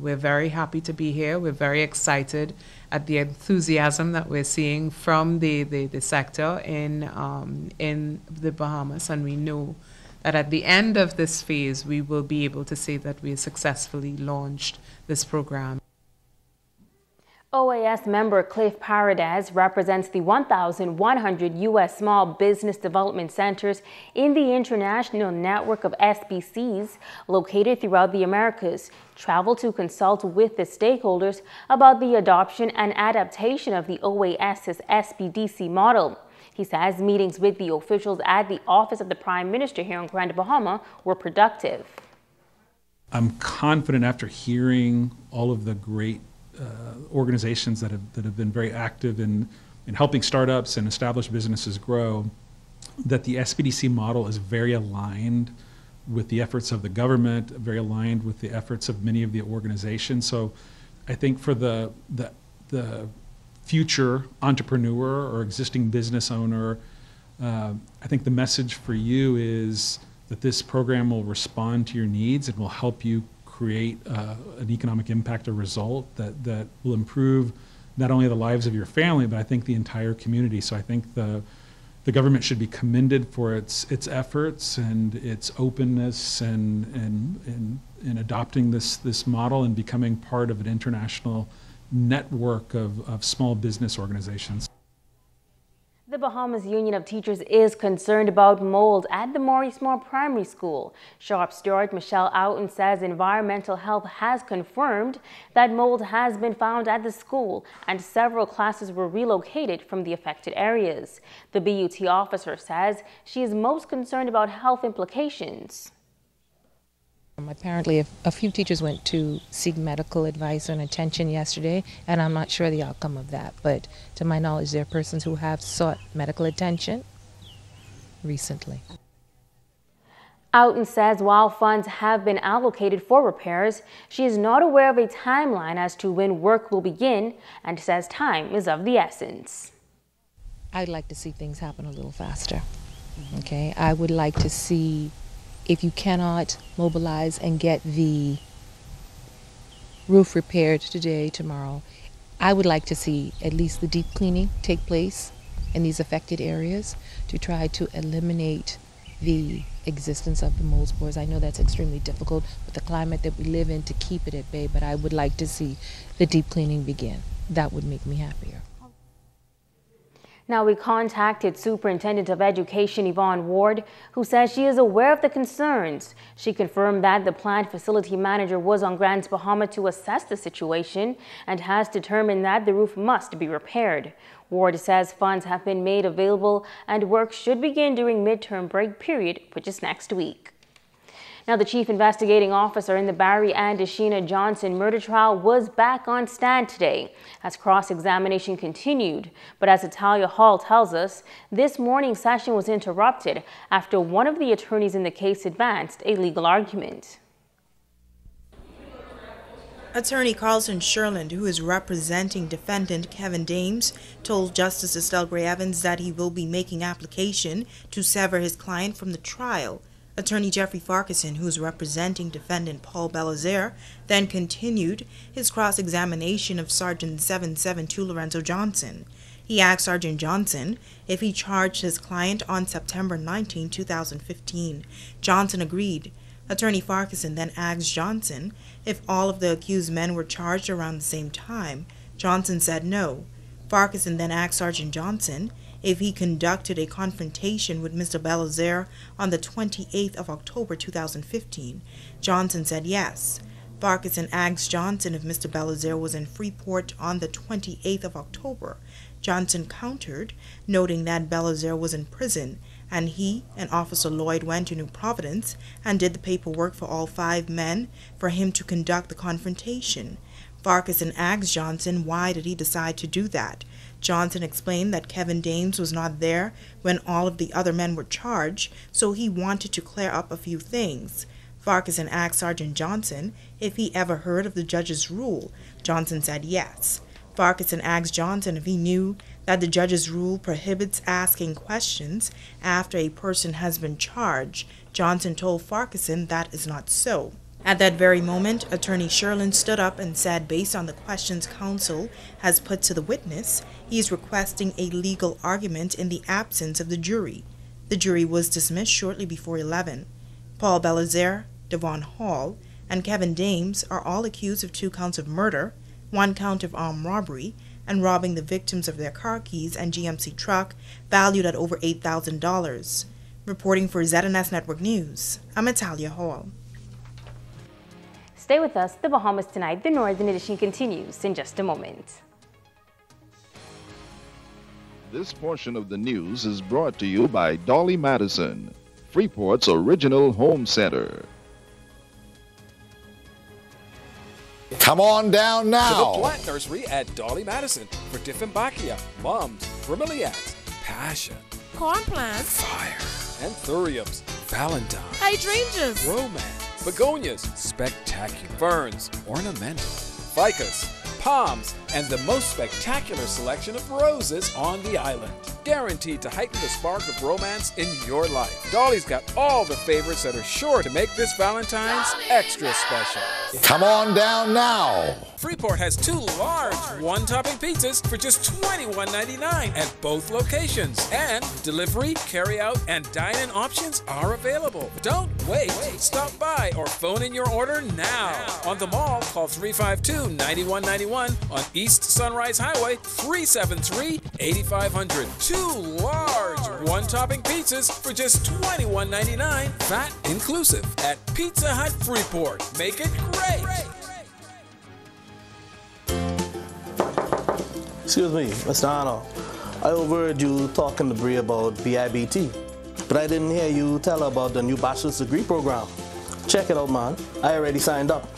we're very happy to be here. We're very excited at the enthusiasm that we're seeing from the sector in the Bahamas, and we know that at the end of this phase, we will be able to say that we successfully launched this program. OAS member Cliff Paradise represents the 1,100 U.S. small business development centers in the international network of SBCs located throughout the Americas, traveled to consult with the stakeholders about the adoption and adaptation of the OAS's SBDC model. He says meetings with the officials at the Office of the Prime Minister here in Grand Bahama were productive. I'm confident after hearing all of the great organizations that have been very active in helping startups and established businesses grow, that the SBDC model is very aligned with the efforts of the government, very aligned with the efforts of many of the organizations. So I think for the future entrepreneur or existing business owner, I think the message for you is that this program will respond to your needs and will help you create an economic impact or result that will improve not only the lives of your family, but I think the entire community. So I think the government should be commended for its efforts and its openness and adopting this model and becoming part of an international network of small business organizations. The Bahamas Union of Teachers is concerned about mold at the Maurice Moore Primary School. Sharp Steward Michelle Outen says Environmental Health has confirmed that mold has been found at the school and several classes were relocated from the affected areas. The BUT officer says she is most concerned about health implications. Apparently, a few teachers went to seek medical advice and attention yesterday, and I'm not sure the outcome of that. But to my knowledge, there are persons who have sought medical attention recently. Outen says while funds have been allocated for repairs, she is not aware of a timeline as to when work will begin and says time is of the essence. I'd like to see things happen a little faster. Okay, I would like to see, if you cannot mobilize and get the roof repaired today, tomorrow, I would like to see at least the deep cleaning take place in these affected areas to try to eliminate the existence of the mold spores. I know that's extremely difficult with the climate that we live in to keep it at bay, but I would like to see the deep cleaning begin. That would make me happier. Now we contacted Superintendent of Education Yvonne Ward, who says she is aware of the concerns. She confirmed that the plant facility manager was on Grand Bahama to assess the situation and has determined that the roof must be repaired. Ward says funds have been made available and work should begin during midterm break period, which is next week. Now, the chief investigating officer in the Barry and Ashina Johnson murder trial was back on stand today as cross-examination continued. But as Italia Hall tells us, this morning's session was interrupted after one of the attorneys in the case advanced a legal argument. Attorney Carlton Sherland, who is representing defendant Kevin Dames, told Justice Estelle Gray Evans that he will be making application to sever his client from the trial. Attorney Jeffrey Farquharson, who is representing defendant Paul Belazaire, then continued his cross-examination of Sergeant 772 Lorenzo Johnson. He asked Sergeant Johnson if he charged his client on September 19, 2015. Johnson agreed. Attorney Farquharson then asked Johnson if all of the accused men were charged around the same time. Johnson said no. Farquharson then asked Sergeant Johnson if he conducted a confrontation with Mr. Belazaire on the 28th of October 2015. Johnson said yes. Farquharson asked Johnson if Mr. Belazaire was in Freeport on the 28th of October. Johnson countered, noting that Belazaire was in prison, and he and Officer Lloyd went to New Providence and did the paperwork for all 5 men for him to conduct the confrontation. Farquharson asked Johnson why did he decide to do that. Johnson explained that Kevin Dames was not there when all of the other men were charged, so he wanted to clear up a few things. Farquharson asked Sergeant Johnson if he ever heard of the judge's rule. Johnson said yes. Farquharson asked Johnson if he knew that the judge's rule prohibits asking questions after a person has been charged. Johnson told Farquharson that is not so. At that very moment, Attorney Sherlin stood up and said based on the questions counsel has put to the witness, he is requesting a legal argument in the absence of the jury. The jury was dismissed shortly before 11. Paul Belazaire, Devon Hall, and Kevin Dames are all accused of 2 counts of murder, 1 count of armed robbery, and robbing the victims of their car keys and GMC truck valued at over $8,000. Reporting for ZNS Network News, I'm Italia Hall. Stay with us. The Bahamas Tonight, the Northern Edition continues in just a moment. This portion of the news is brought to you by Dolly Madison, Freeport's original home center. Come on down now to the plant nursery at Dolly Madison for Dieffenbachia, mums, bromeliads, passion, corn plants, fire, anthuriums, valentine, hydrangeas, romance, begonias, spectacular, ferns, ornamental, ficus, palms, and the most spectacular selection of roses on the island. Guaranteed to heighten the spark of romance in your life. Dolly's got all the favorites that are sure to make this Valentine's extra special. Come on down now. Freeport has 2 large one-topping pizzas for just $21.99 at both locations. And delivery, carry-out, and dine-in options are available. Don't wait. Stop by or phone in your order now. On the mall, call 352-9191 on East Sunrise Highway, 373-8500. 2 large one-topping pizzas for just $21.99, VAT inclusive, at Pizza Hut Freeport. Make it great! Excuse me, Mr. Arnold. I overheard you talking to Bree about BIBT, but I didn't hear you tell her about the new bachelor's degree program. Check it out, man. I already signed up.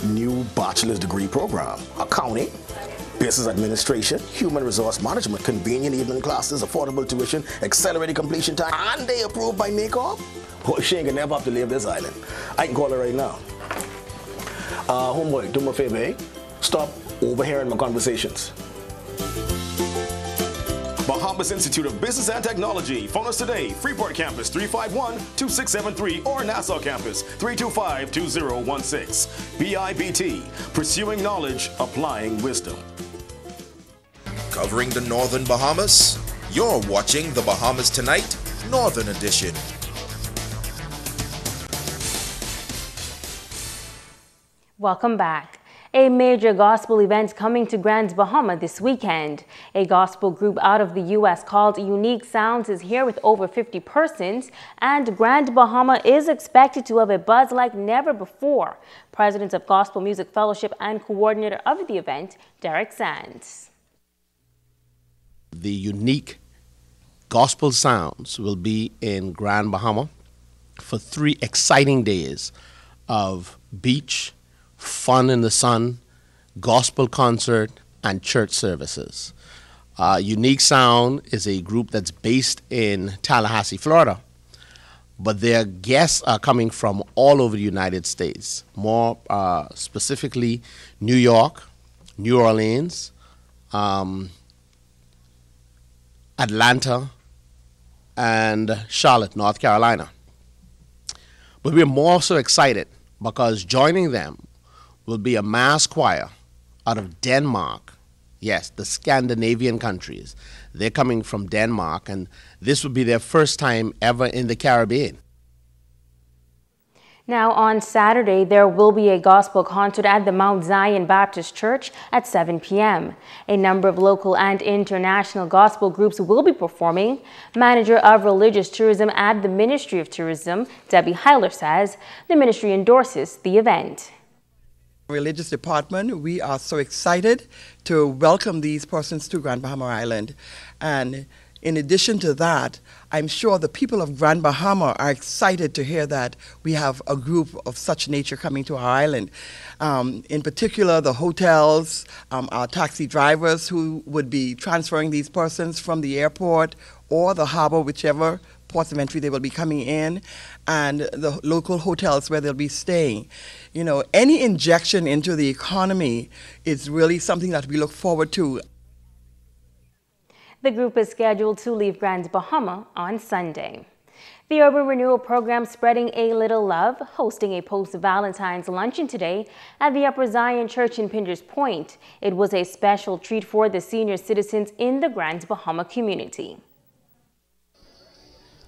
New bachelor's degree program. Accounting, business administration, human resource management, convenient evening classes, affordable tuition, accelerated completion time, and they approved by NACOP? Boy, she ain't gonna never have to leave this island. I can call her right now. Homeboy, do me a favor, eh? Stop overhearing my conversations. Bahamas Institute of Business and Technology. Phone us today. Freeport Campus 351-2673 or Nassau Campus 325-2016. BIBT, pursuing knowledge, applying wisdom. Covering the Northern Bahamas, you're watching the Bahamas Tonight, Northern Edition. Welcome back. A major gospel event coming to Grand Bahama this weekend. A gospel group out of the U.S. called Unique Sounds is here with over 50 persons, and Grand Bahama is expected to have a buzz like never before. President of Gospel Music Fellowship and coordinator of the event, Derek Sands. The Unique Gospel Sounds will be in Grand Bahama for 3 exciting days of beach, fun in the sun, gospel concert, and church services. Unique Sound is a group that's based in Tallahassee, Florida, but their guests are coming from all over the United States, more specifically New York, New Orleans, Atlanta, and Charlotte, North Carolina. But we're more so excited because joining them will be a mass choir out of Denmark. Yes, the Scandinavian countries. They're coming from Denmark, and this will be their first time ever in the Caribbean. Now on Saturday, there will be a gospel concert at the Mount Zion Baptist Church at 7 p.m. A number of local and international gospel groups will be performing. Manager of Religious Tourism at the Ministry of Tourism, Debbie Heiler, says the ministry endorses the event. Religious department, we are so excited to welcome these persons to Grand Bahama Island. And in addition to that, I'm sure the people of Grand Bahama are excited to hear that we have a group of such nature coming to our island. In particular, the hotels, our taxi drivers who would be transferring these persons from the airport or the harbor, whichever ports of entry they will be coming in, and the local hotels where they'll be staying. You know, any injection into the economy is really something that we look forward to. The group is scheduled to leave Grand Bahama on Sunday. The Urban Renewal Program Spreading a Little Love, hosting a post-Valentine's luncheon today at the Upper Zion Church in Pinders Point. It was a special treat for the senior citizens in the Grand Bahama community.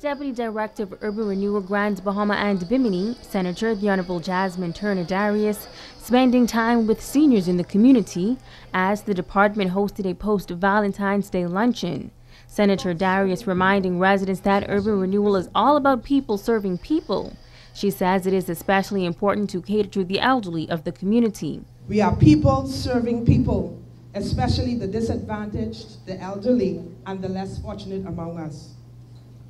Deputy Director of Urban Renewal Grand Bahama and Bimini, Senator the Honorable Jasmine Turner Darius, spending time with seniors in the community as the department hosted a post-Valentine's Day luncheon. Senator Darius reminding residents that urban renewal is all about people serving people. She says it is especially important to cater to the elderly of the community. We are people serving people, especially the disadvantaged, the elderly, and the less fortunate among us.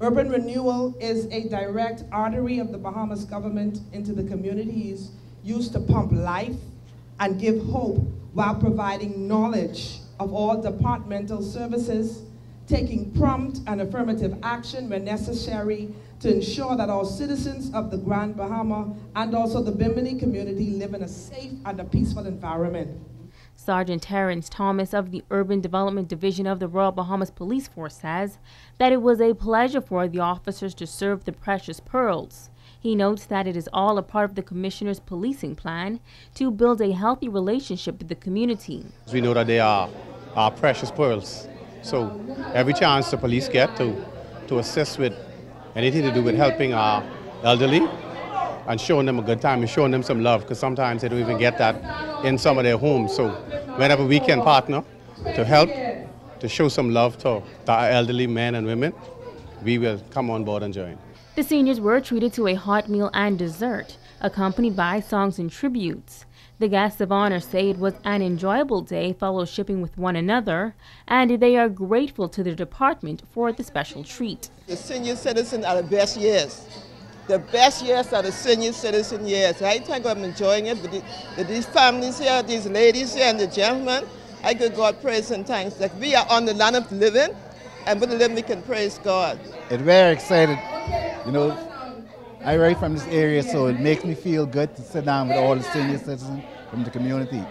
Urban renewal is a direct artery of the Bahamas government into the communities, used to pump life and give hope while providing knowledge of all departmental services, taking prompt and affirmative action when necessary to ensure that all citizens of the Grand Bahama and also the Bimini community live in a safe and a peaceful environment. Sergeant Terrence Thomas of the Urban Development Division of the Royal Bahamas Police Force says that it was a pleasure for the officers to serve the precious pearls. He notes that it is all a part of the Commissioner's policing plan to build a healthy relationship with the community. We know that they are our precious pearls, so every chance the police get to assist with anything to do with helping our elderly and showing them a good time and showing them some love, because sometimes they don't even get that in some of their homes. So whenever we can partner to help, to show some love to our elderly men and women, we will come on board and join. The seniors were treated to a hot meal and dessert, accompanied by songs and tributes. The guests of honor say it was an enjoyable day fellowshipping with one another, and they are grateful to the department for the special treat. The senior citizens are the best years. The best years are the senior citizen years. I think I'm enjoying it with these families here, these ladies here, and the gentlemen. I give God praise and thanks that we are on the land of the living, and with the living we can praise God. It's very excited. You know, I write from this area, so it makes me feel good to sit down with all the senior citizens from the community.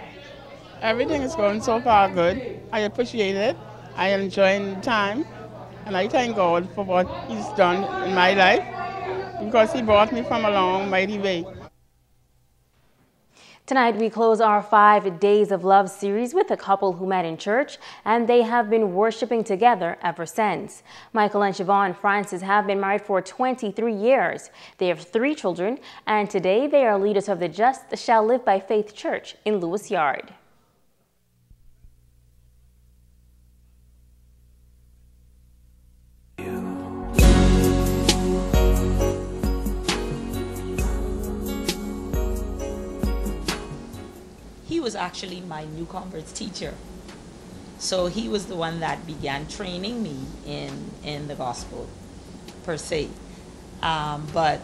Everything is going so far good. I appreciate it. I am enjoying the time, and I thank God for what He's done in my life, because He brought me from a long, mighty way. Tonight, we close our 5 Days of Love series with a couple who met in church, and they have been worshiping together ever since. Michael and Siobhan Francis have been married for 23 years. They have 3 children, and today they are leaders of the Just Shall Live by Faith Church in Lewis Yard. He was actually my new converts teacher. So he was the one that began training me in the gospel, per se. But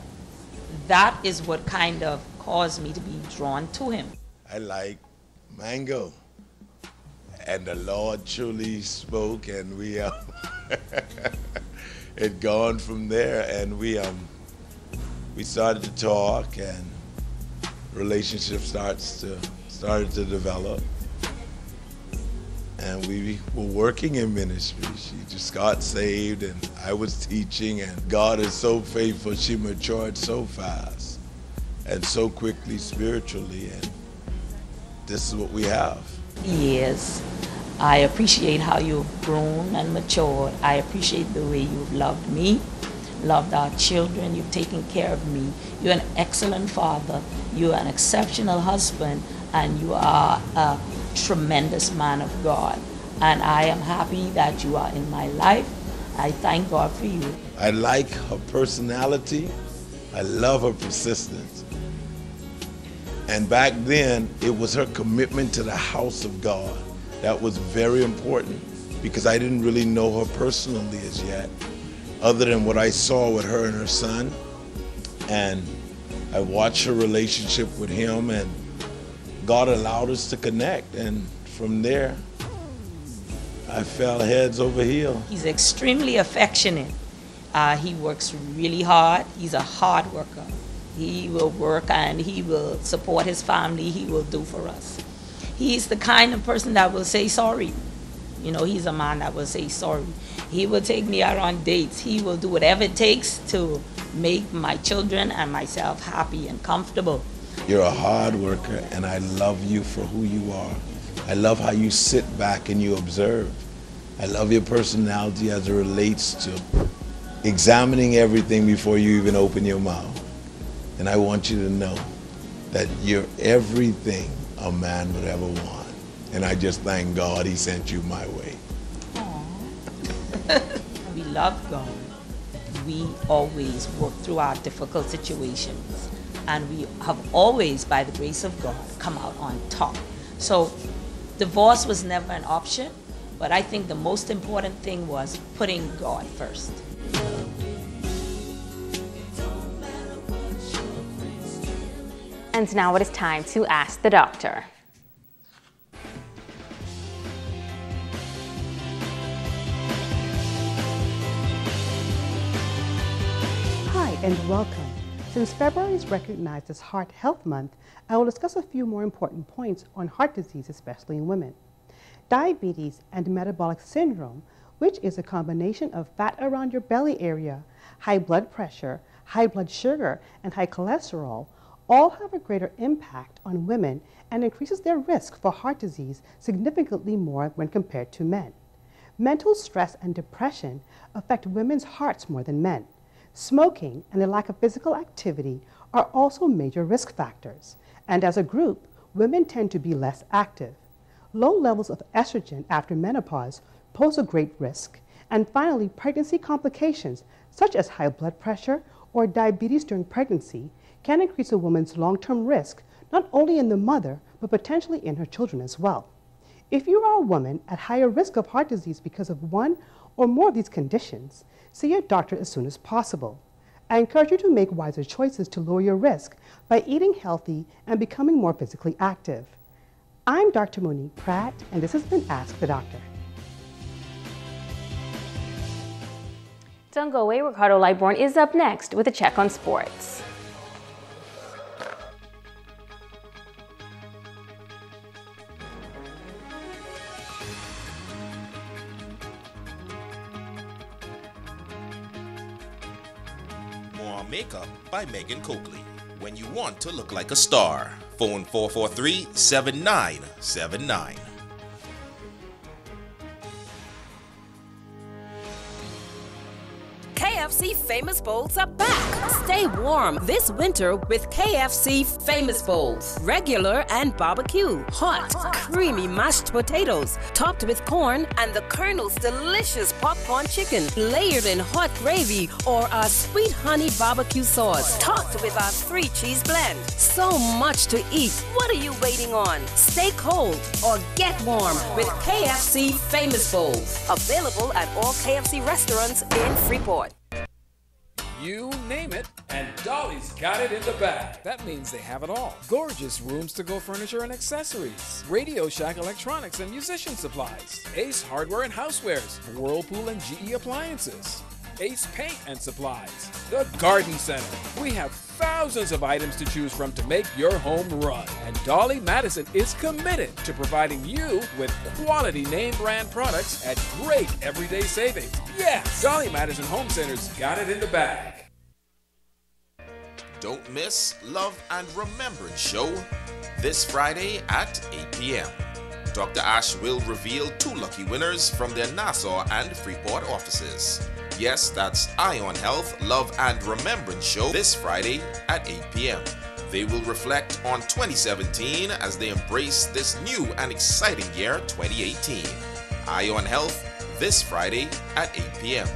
that is what kind of caused me to be drawn to him. I like mango. And the Lord truly spoke, and we it gone from there, and we started to talk, and relationship started to develop, and we were working in ministry. She just got saved, and I was teaching, and God is so faithful. She matured so fast and so quickly spiritually, and this is what we have. Yes, I appreciate how you've grown and matured. I appreciate the way you've loved me, loved our children. You've taken care of me. You're an excellent father. You're an exceptional husband, and you are a tremendous man of God. And I am happy that you are in my life. I thank God for you. I like her personality. I love her persistence. And back then, it was her commitment to the house of God that was very important. because I didn't really know her personally as yet, other than what I saw with her and her son. And I watched her relationship with him, and God allowed us to connect. And from there, I fell heads over heels. He's extremely affectionate. He works really hard. He's a hard worker. He will work and he will support his family. He will do for us. He's the kind of person that will say sorry. You know, he's a man that will say sorry. He will take me out on dates. He will do whatever it takes to make my children and myself happy and comfortable. You're a hard worker, and I love you for who you are. I love how you sit back and you observe. I love your personality as it relates to examining everything before you even open your mouth. And I want you to know that you're everything a man would ever want. And I just thank God he sent you my way. We love God. We always work through our difficult situations. And we have always, by the grace of God, come out on top. So divorce was never an option, but I think the most important thing was putting God first. And now it is time to ask the doctor. Hi and welcome. Since February is recognized as Heart Health Month, I will discuss a few more important points on heart disease, especially in women. Diabetes and metabolic syndrome, which is a combination of fat around your belly area, high blood pressure, high blood sugar, and high cholesterol, all have a greater impact on women and increases their risk for heart disease significantly more when compared to men. Mental stress and depression affect women's hearts more than men. Smoking and a lack of physical activity are also major risk factors, and as a group, women tend to be less active. Low levels of estrogen after menopause pose a great risk, and finally, pregnancy complications such as high blood pressure or diabetes during pregnancy can increase a woman's long-term risk, not only in the mother, but potentially in her children as well. If you are a woman at higher risk of heart disease because of one or more of these conditions, see your doctor as soon as possible. I encourage you to make wiser choices to lower your risk by eating healthy and becoming more physically active. I'm Dr. Monique Pratt, and this has been Ask the Doctor. Don't go away, Ricardo Lightbourne is up next with a check on sports. More Makeup by Megan Coakley. When you want to look like a star. Phone 443-7979. KFC Famous Bowls are back. Stay warm this winter with KFC Famous Bowls. Regular and barbecue. Hot, creamy mashed potatoes, topped with corn and the Colonel's delicious popcorn chicken, layered in hot gravy or our sweet honey barbecue sauce, topped with our 3-cheese blend. So much to eat. What are you waiting on? Stay cold or get warm with KFC Famous Bowls. Available at all KFC restaurants in Freeport. You name it, and Dolly's got it in the bag. That means they have it all. Gorgeous rooms to go furniture and accessories, Radio Shack electronics and musician supplies, Ace hardware and housewares, Whirlpool and GE appliances, Ace paint and supplies, the Garden Center. We have thousands of items to choose from to make your home run. And Dolly Madison is committed to providing you with quality name brand products at great everyday savings. Yes, Dolly Madison Home Center's got it in the bag. Don't miss Love and Remembrance Show this Friday at 8 p.m. Dr. Ash will reveal 2 lucky winners from their Nassau and Freeport offices. Yes, that's Ion Health Love and Remembrance Show this Friday at 8 p.m. They will reflect on 2017 as they embrace this new and exciting year 2018. Ion Health this Friday at 8 p.m.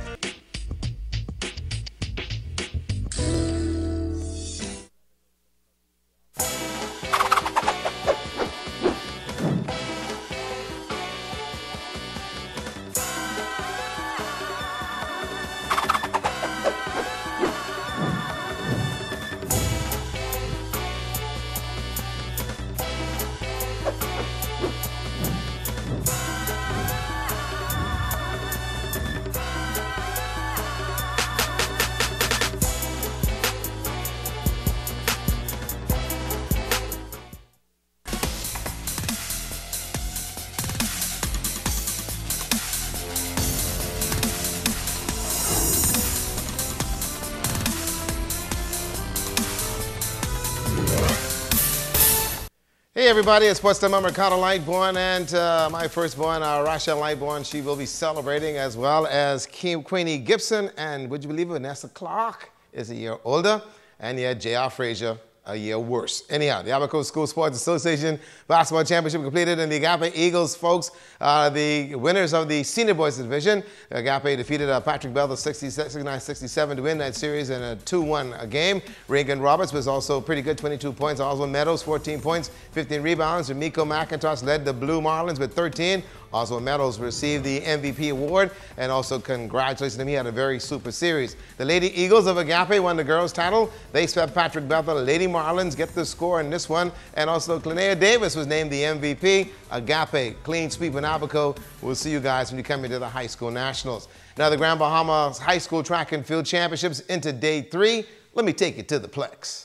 Hey everybody, it's Sports Time Mercado Lightborn and my firstborn, Rachel Lightborn. She will be celebrating, as well as Queenie Gibson, and would you believe it, Vanessa Clark is a year older, and yet J.R. Frazier a year worse. Anyhow, the Abaco School Sports Association Basketball Championship completed, and the Agape Eagles, folks, the winners of the Senior Boys Division. Agape defeated Patrick Bell 69-67 to win that series in a 2-1 game. Reagan Roberts was also pretty good, 22 points. Oswald Meadows, 14 points, 15 rebounds. And Miko McIntosh led the Blue Marlins with 13. Oswald Meadows received the MVP award, and also congratulations to him. He had a very super series. The Lady Eagles of Agape won the girls' title. They swept Patrick Bethel. Lady Marlins get the score in this one, and also Clinea Davis was named the MVP. Agape, clean sweep in Abaco. We'll see you guys when you come into the high school nationals. Now the Grand Bahama High School Track and Field Championships into day 3. Let me take you to the Plex.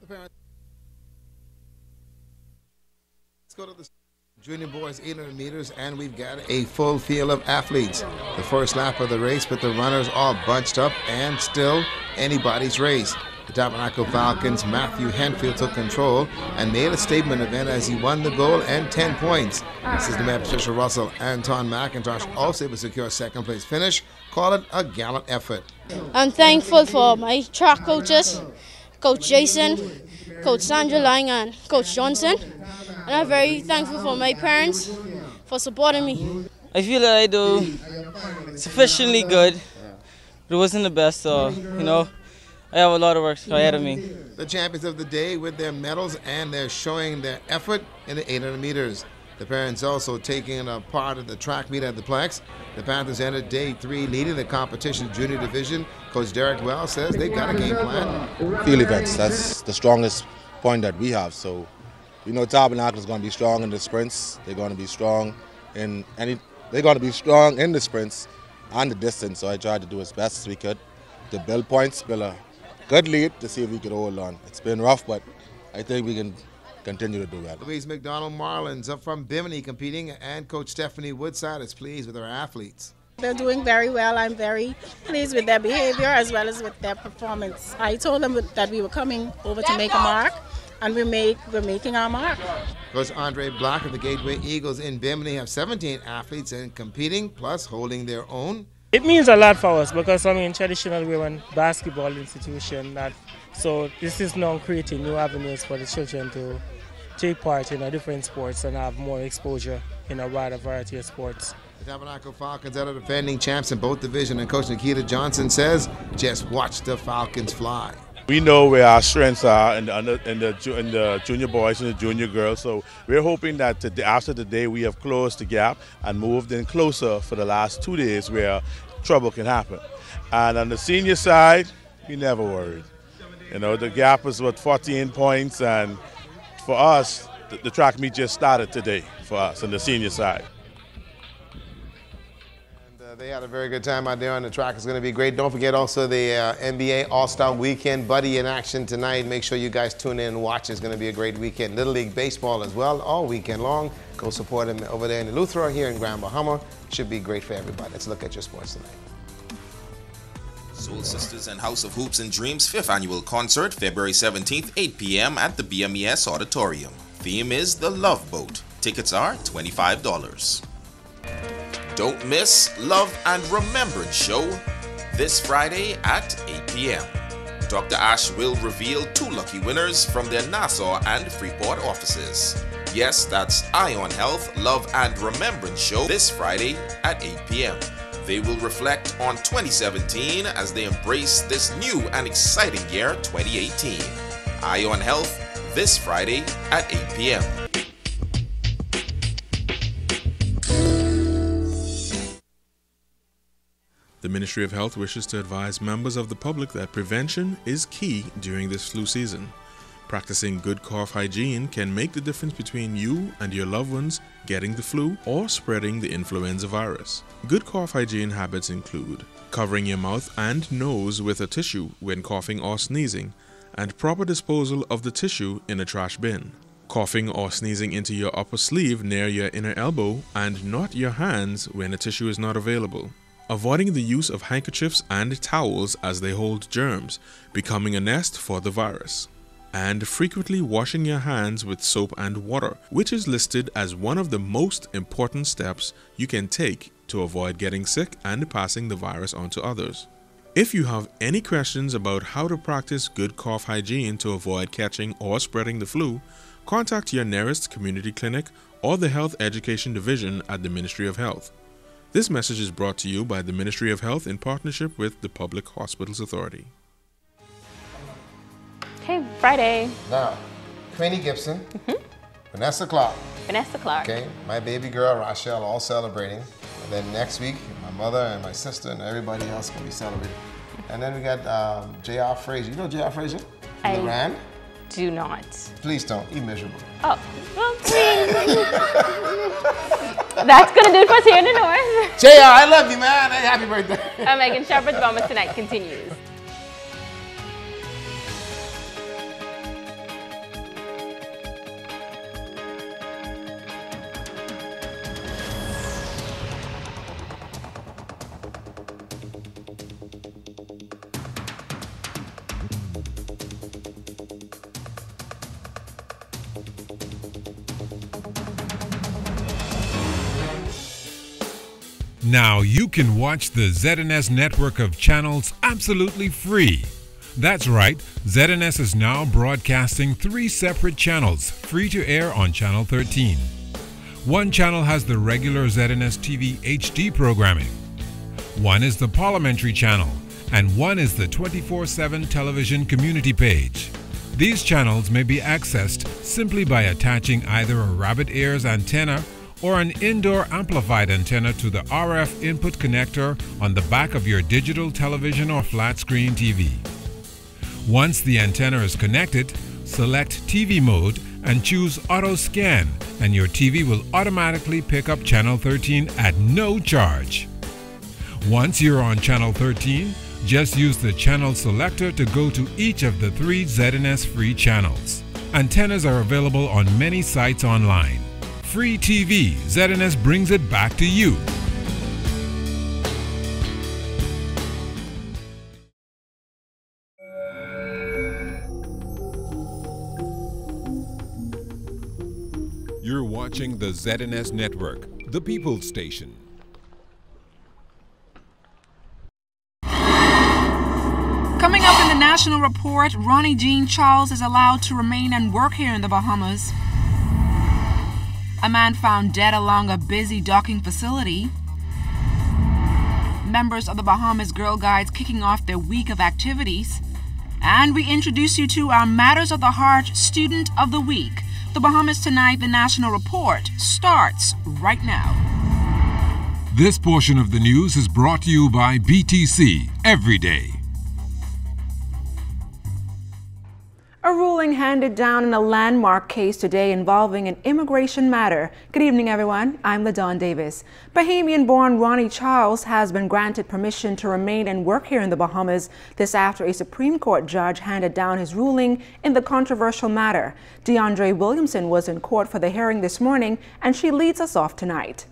Let's go to the Junior boys 800 meters, and we've got a full field of athletes. The first lap of the race, but the runners all bunched up, and still anybody's race. The Tabernacle Falcons' Matthew Henfield took control and made a statement event as he won the goal and 10 points. Assistant Mayor Patricia Russell, Anton McIntosh, also able to secure a second-place finish, called it a gallant effort. I'm thankful for my track coaches, Coach Jason, Coach Sandra Lang, and Coach Johnson. And I'm very thankful for my parents for supporting me. I feel that I do sufficiently good. It wasn't the best, so, you know, I have a lot of work ahead of me. The champions of the day with their medals, and they're showing their effort in the 800 meters. The parents also taking a part of the track meet at the Plex. The Panthers entered day 3 leading the competition junior division. Coach Derek Wells says they've got a game plan. Field events, that's the strongest point that we have. So, you know, Tabernacle is going to be strong in the sprints. They're going to be strong in the sprints and the distance. So I tried to do as best as we could to build points, build a good lead to see if we could hold on. It's been rough, but I think we can continue to do that. Louise McDonald Marlins up from Bimini competing, and Coach Stephanie Woodside is pleased with her athletes. They're doing very well. I'm very pleased with their behavior as well as with their performance. I told them that we were coming over to make a mark, and we're making our mark. Coach Andre Black of the Gateway Eagles in Bimini have 17 athletes and competing, plus holding their own. It means a lot for us because, I mean, traditionally we're a basketball institution, so this is now creating new avenues for the children to take part in different sports and have more exposure in a wider variety of sports. The Tabernacle Falcons are the defending champs in both divisions, and Coach Nikita Johnson says, just watch the Falcons fly. We know where our strengths are in the junior boys and the junior girls, so we're hoping that after today we have closed the gap and moved in closer for the last 2 days where trouble can happen. And on the senior side, we never worried. You know, the gap is 14 points, and for us, the track meet just started today for us on the senior side. They had a very good time out there on the track. It's going to be great. Don't forget also the NBA All-Star Weekend Buddy in action tonight. Make sure you guys tune in and watch. It's going to be a great weekend. Little League Baseball as well, all weekend long. Go support them over there in Eleuthera here in Grand Bahama. Should be great for everybody. Let's look at your sports tonight. Soul Sisters and House of Hoops and Dreams 5th Annual Concert, February 17th, 8 p.m. at the BMES Auditorium. Theme is The Love Boat. Tickets are $25. Don't miss Love and Remembrance Show this Friday at 8 p.m. Dr. Ash will reveal 2 lucky winners from their Nassau and Freeport offices. Yes, that's Ion Health Love and Remembrance Show this Friday at 8 p.m. They will reflect on 2017 as they embrace this new and exciting year 2018. Ion Health this Friday at 8 p.m. The Ministry of Health wishes to advise members of the public that prevention is key during this flu season. Practicing good cough hygiene can make the difference between you and your loved ones getting the flu or spreading the influenza virus. Good cough hygiene habits include covering your mouth and nose with a tissue when coughing or sneezing, and proper disposal of the tissue in a trash bin. Coughing or sneezing into your upper sleeve near your inner elbow and not your hands when a tissue is not available. Avoiding the use of handkerchiefs and towels as they hold germs, becoming a nest for the virus. and frequently washing your hands with soap and water, which is listed as one of the most important steps you can take to avoid getting sick and passing the virus on to others. If you have any questions about how to practice good cough hygiene to avoid catching or spreading the flu, contact your nearest community clinic or the Health Education Division at the Ministry of Health. This message is brought to you by the Ministry of Health in partnership with the Public Hospitals Authority. Okay, Friday. Now, Queenie Gibson, Vanessa Clark. Vanessa Clark. Okay, my baby girl, Rochelle, all celebrating. And then next week, my mother and my sister and everybody else will be celebrating. And then we got J.R. Frazier. You know J.R. Frazier? I Rand? do not. Please don't. He's miserable. Oh, well, that's going to do it for us here in the North. J.R., I love you, man. Hey, happy birthday. I'm Megan Shepherd's Moments Tonight continues. Now you can watch the ZNS network of channels absolutely free. That's right, ZNS is now broadcasting 3 separate channels free to air on Channel 13. One channel has the regular ZNS TV HD programming. One is the Parliamentary channel, and one is the 24/7 television community page. These channels may be accessed simply by attaching either a rabbit ears antenna or an indoor amplified antenna to the RF input connector on the back of your digital television or flat screen TV. Once the antenna is connected, select TV mode and choose Auto Scan, and your TV will automatically pick up Channel 13 at no charge. Once you're on Channel 13, just use the channel selector to go to each of the 3 ZNS free channels. Antennas are available on many sites online. Free TV, ZNS brings it back to you. You're watching the ZNS Network, the People's Station. Coming up in the National Report, Ronnie Jean Charles is allowed to remain and work here in the Bahamas. A man found dead along a busy docking facility. Members of the Bahamas Girl Guides kicking off their week of activities. And we introduce you to our Matters of the Heart Student of the Week. The Bahamas Tonight, the National Report, starts right now. This portion of the news is brought to you by BTC Every Day. A ruling handed down in a landmark case today involving an immigration matter. Good evening, everyone. I'm LaDawn Davis. Bahamian-born Ronnie Charles has been granted permission to remain and work here in the Bahamas. This after a Supreme Court judge handed down his ruling in the controversial matter. DeAndre Williamson was in court for the hearing this morning, and she leads us off tonight.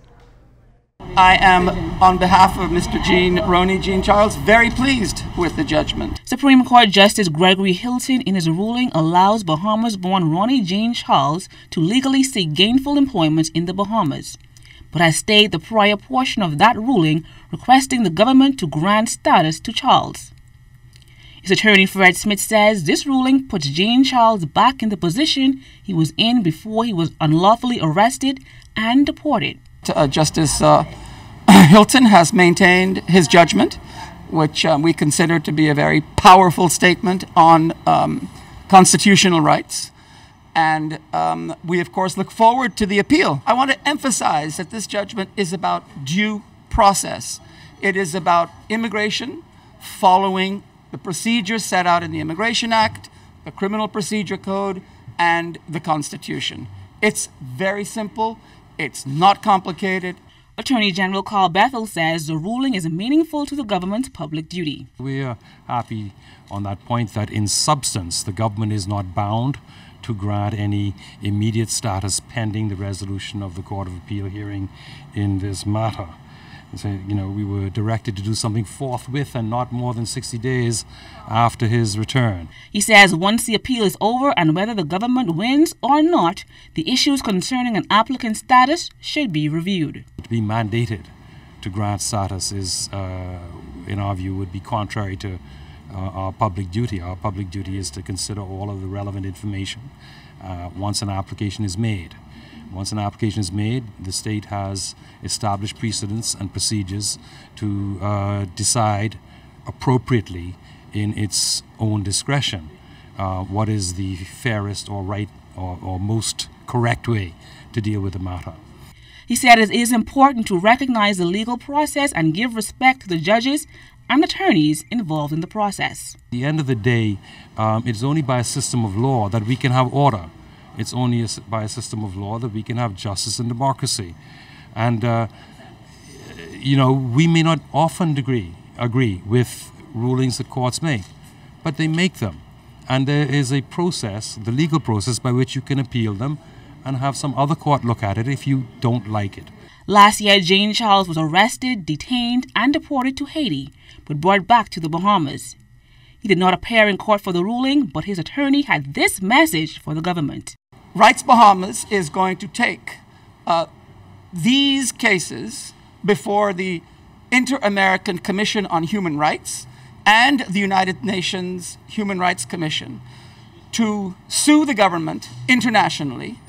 I am, on behalf of Mr. Ronnie Jean Charles, very pleased with the judgment. Supreme Court Justice Gregory Hilton, in his ruling, allows Bahamas-born Ronnie Jean Charles to legally seek gainful employment in the Bahamas, but has stayed the prior portion of that ruling, requesting the government to grant status to Charles. His attorney Fred Smith says this ruling puts Jean Charles back in the position he was in before he was unlawfully arrested and deported. Justice Hilton has maintained his judgment, which we consider to be a very powerful statement on constitutional rights. And we, of course, look forward to the appeal. I want to emphasize that this judgment is about due process. It is about immigration following the procedures set out in the Immigration Act, the Criminal Procedure Code, and the Constitution. It's very simple. It's not complicated. Attorney General Carl Bethel says the ruling is meaningful to the government's public duty. We are happy on that point that in substance the government is not bound to grant any immediate status pending the resolution of the Court of Appeal hearing in this matter. So, we were directed to do something forthwith and not more than 60 days after his return. He says once the appeal is over and whether the government wins or not, the issues concerning an applicant's status should be reviewed. To be mandated to grant status is, in our view, would be contrary to our public duty. Our public duty is to consider all of the relevant information once an application is made. Once an application is made, the state has established precedents and procedures to decide appropriately in its own discretion what is the fairest or right or most correct way to deal with the matter. He said it is important to recognize the legal process and give respect to the judges and attorneys involved in the process. At the end of the day, it's only by a system of law that we can have order. It's only by a system of law that we can have justice and democracy. And, we may not often agree with rulings that courts make, but they make them. And there is a process, the legal process, by which you can appeal them and have some other court look at it if you don't like it. Last year, Jane Charles was arrested, detained, and deported to Haiti, but brought back to the Bahamas. He did not appear in court for the ruling, but his attorney had this message for the government. Rights Bahamas is going to take these cases before the Inter-American Commission on Human Rights and the United Nations Human Rights Commission to sue the government internationally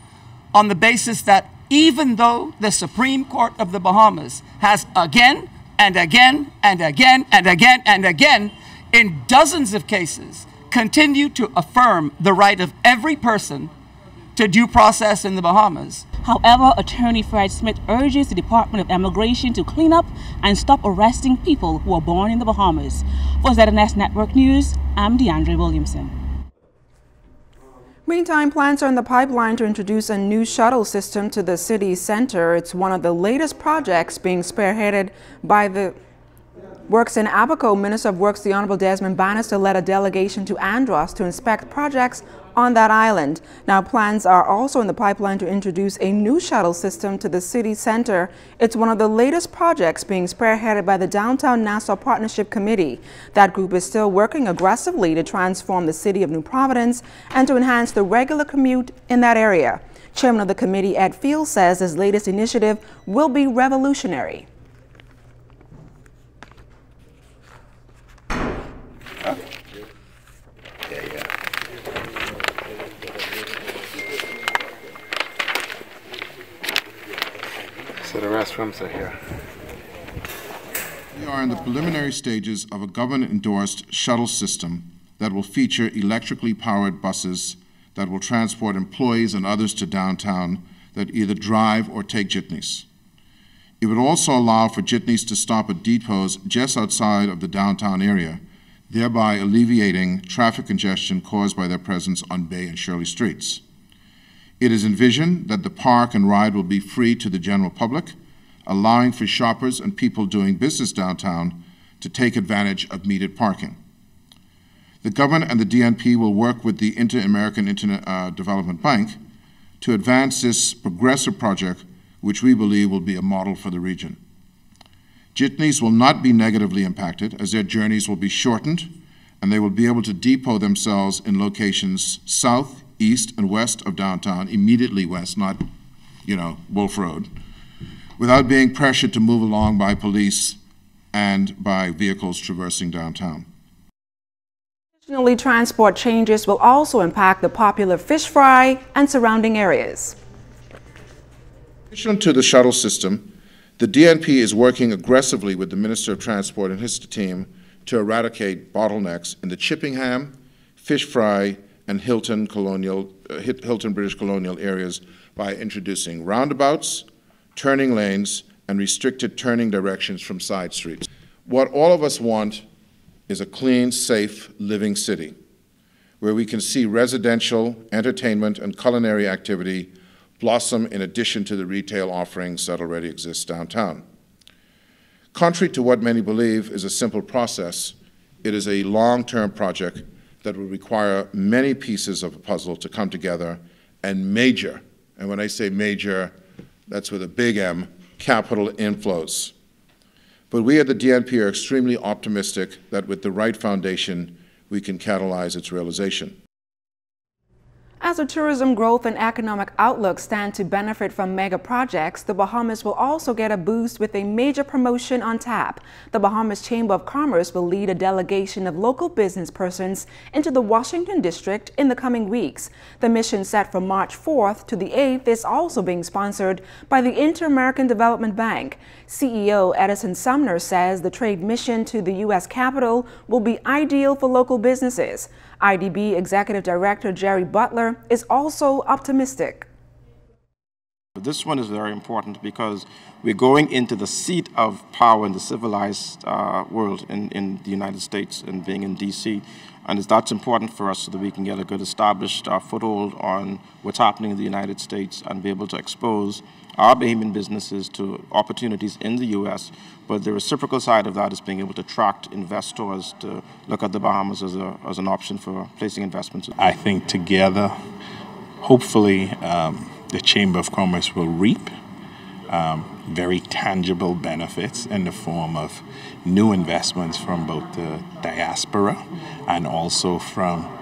on the basis that even though the Supreme Court of the Bahamas has again and again and again and again and again in dozens of cases continued to affirm the right of every person to due process in the Bahamas. However, Attorney Fred Smith urges the Department of Immigration to clean up and stop arresting people who are born in the Bahamas. For ZNS Network News, I'm DeAndre Williamson. Meantime, plans are in the pipeline to introduce a new shuttle system to the city center. It's one of the latest projects being spearheaded by the Works in Abaco. Minister of Works, the Honorable Desmond Bannister, led a delegation to Andros to inspect projects on that island. Now, plans are also in the pipeline to introduce a new shuttle system to the city center. It's one of the latest projects being spearheaded by the Downtown Nassau Partnership Committee. That group is still working aggressively to transform the city of New Providence and to enhance the regular commute in that area. Chairman of the committee, Ed Field, says his latest initiative will be revolutionary. So the restrooms are here. We are in the preliminary stages of a government-endorsed shuttle system that will feature electrically powered buses that will transport employees and others to downtown that either drive or take jitneys. It would also allow for jitneys to stop at depots just outside of the downtown area, thereby alleviating traffic congestion caused by their presence on Bay and Shirley streets. It is envisioned that the park and ride will be free to the general public, allowing for shoppers and people doing business downtown to take advantage of metered parking. The government and the DNP will work with the Inter-American Development Bank to advance this progressive project, which we believe will be a model for the region. Jitneys will not be negatively impacted, as their journeys will be shortened and they will be able to depot themselves in locations south, east, and west of downtown, immediately west, not, Wolf Road, without being pressured to move along by police and by vehicles traversing downtown. Additionally, transport changes will also impact the popular Fish Fry and surrounding areas. In addition to the shuttle system, the DNP is working aggressively with the Minister of Transport and his team to eradicate bottlenecks in the Chippingham, Fish Fry, and Hilton British Colonial areas by introducing roundabouts, turning lanes, and restricted turning directions from side streets. What all of us want is a clean, safe, living city where we can see residential, entertainment, and culinary activity blossom in addition to the retail offerings that already exist downtown. Contrary to what many believe is a simple process, it is a long-term project that will require many pieces of a puzzle to come together and major, and when I say major, that's with a big M, capital inflows. But we at the DNP are extremely optimistic that with the right foundation, we can catalyze its realization. As the tourism growth and economic outlook stand to benefit from mega projects, the Bahamas will also get a boost with a major promotion on tap. The Bahamas Chamber of Commerce will lead a delegation of local business persons into the Washington District in the coming weeks. The mission set from March 4th to the 8th is also being sponsored by the Inter-American Development Bank. CEO Edison Sumner says the trade mission to the U.S. Capitol will be ideal for local businesses. IDB Executive Director Jerry Butler is also optimistic. This one is very important because we're going into the seat of power in the civilized world in the United States and being in D.C. And that's important for us so that we can get a good established foothold on what's happening in the United States and be able to expose our Bahamian businesses to opportunities in the U.S., but the reciprocal side of that is being able to attract investors to look at the Bahamas as an option for placing investments. I think together, hopefully, the Chamber of Commerce will reap very tangible benefits in the form of new investments from both the diaspora and also from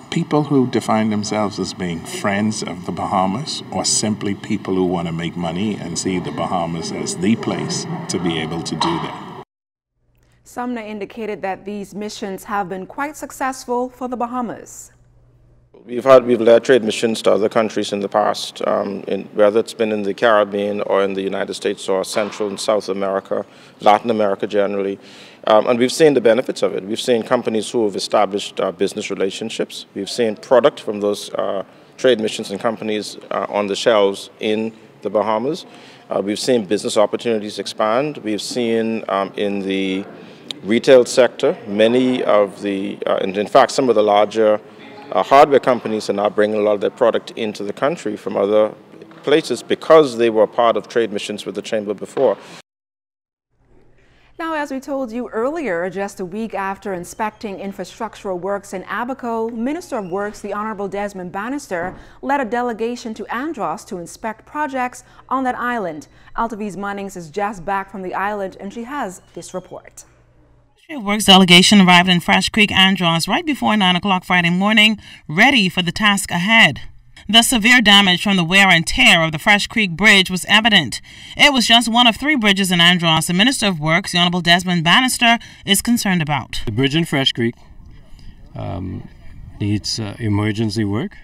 people who define themselves as being friends of the Bahamas, or simply people who want to make money and see the Bahamas as the place to be able to do that. Sumner indicated that these missions have been quite successful for the Bahamas. We've led trade missions to other countries in the past, whether it's been in the Caribbean or in the United States or Central and South America, Latin America generally. And we've seen the benefits of it. We've seen companies who have established business relationships. We've seen product from those trade missions and companies on the shelves in the Bahamas. We've seen business opportunities expand. We've seen in the retail sector, many of the, and in fact, some of the larger hardware companies are now bringing a lot of their product into the country from other places because they were part of trade missions with the Chamber before. Now, as we told you earlier, just a week after inspecting infrastructural works in Abaco, Minister of Works, the Honorable Desmond Bannister, led a delegation to Andros to inspect projects on that island. Altaviz Munnings is just back from the island, and she has this report. The Works delegation arrived in Fresh Creek, Andros, right before 9 o'clock Friday morning, ready for the task ahead. The severe damage from the wear and tear of the Fresh Creek Bridge was evident. It was just one of 3 bridges in Andros the Minister of Works, the Honorable Desmond Bannister, is concerned about. The bridge in Fresh Creek needs emergency work.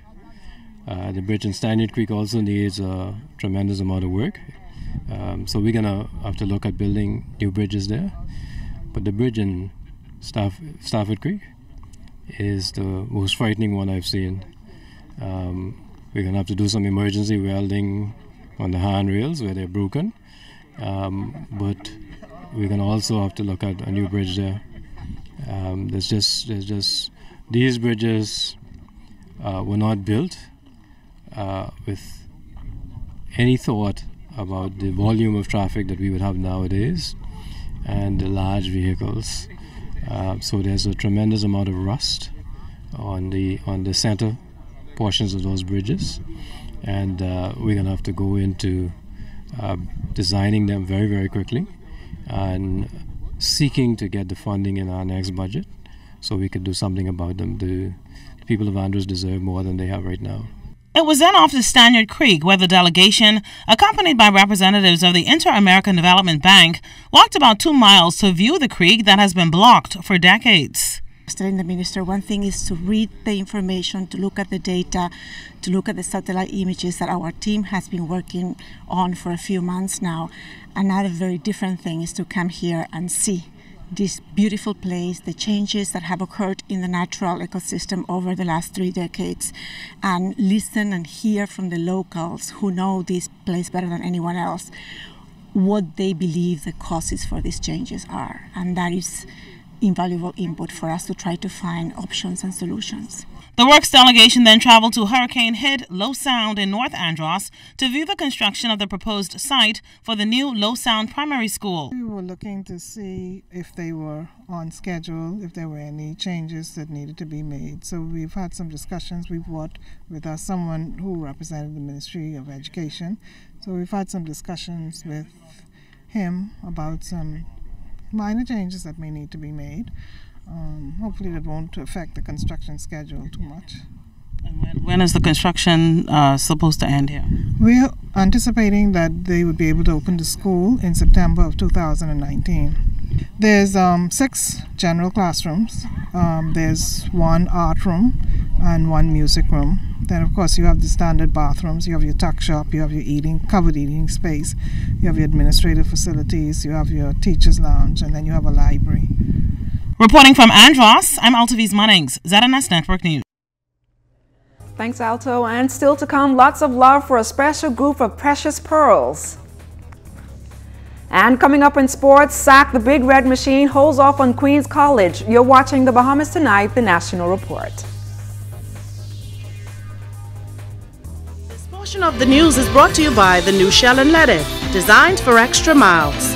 The bridge in Stanyard Creek also needs a tremendous amount of work. So we're going to have to look at building new bridges there. But the bridge in Stafford Creek is the most frightening one I've seen. We're going to have to do some emergency welding on the handrails where they're broken. But we're going to also have to look at a new bridge there. There's just these bridges were not built with any thought about the volume of traffic that we would have nowadays and the large vehicles. So there's a tremendous amount of rust on the center portions of those bridges, and we're going to have to go into designing them very, very quickly and seeking to get the funding in our next budget so we could do something about them. The people of Andros deserve more than they have right now. It was then off to Stanyard Creek, where the delegation, accompanied by representatives of the Inter-American Development Bank, walked about 2 miles to view the creek that has been blocked for decades. Telling the minister, one thing is to read the information, to look at the data, to look at the satellite images that our team has been working on for a few months now. Another very different thing is to come here and see this beautiful place, the changes that have occurred in the natural ecosystem over the last 3 decades, and listen and hear from the locals who know this place better than anyone else, what they believe the causes for these changes are. And that is invaluable input for us to try to find options and solutions. The Works delegation then traveled to hurricane-hit Low Sound in North Andros to view the construction of the proposed site for the new Low Sound Primary School. We were looking to see if they were on schedule, if there were any changes that needed to be made. So we've had some discussions. We've worked with someone who represented the Ministry of Education. So we've had some discussions with him about some minor changes that may need to be made. Hopefully that won't affect the construction schedule too much. And when is the construction supposed to end here? We're anticipating that they would be able to open the school in September of 2019. There's 6 general classrooms. There's 1 art room and 1 music room. Then, of course, you have the standard bathrooms. You have your tuck shop. You have your covered eating space. You have your administrative facilities. You have your teacher's lounge. And then you have a library. Reporting from Andros, I'm Altaviz Munnings, ZNS Network News. Thanks, Alto. And still to come, lots of love for a special group of precious pearls. And coming up in sports, Sack the Big Red Machine holds off on Queens College. You're watching the Bahamas Tonight, the National Report. This portion of the news is brought to you by the new Shell and Leaded, designed for extra miles.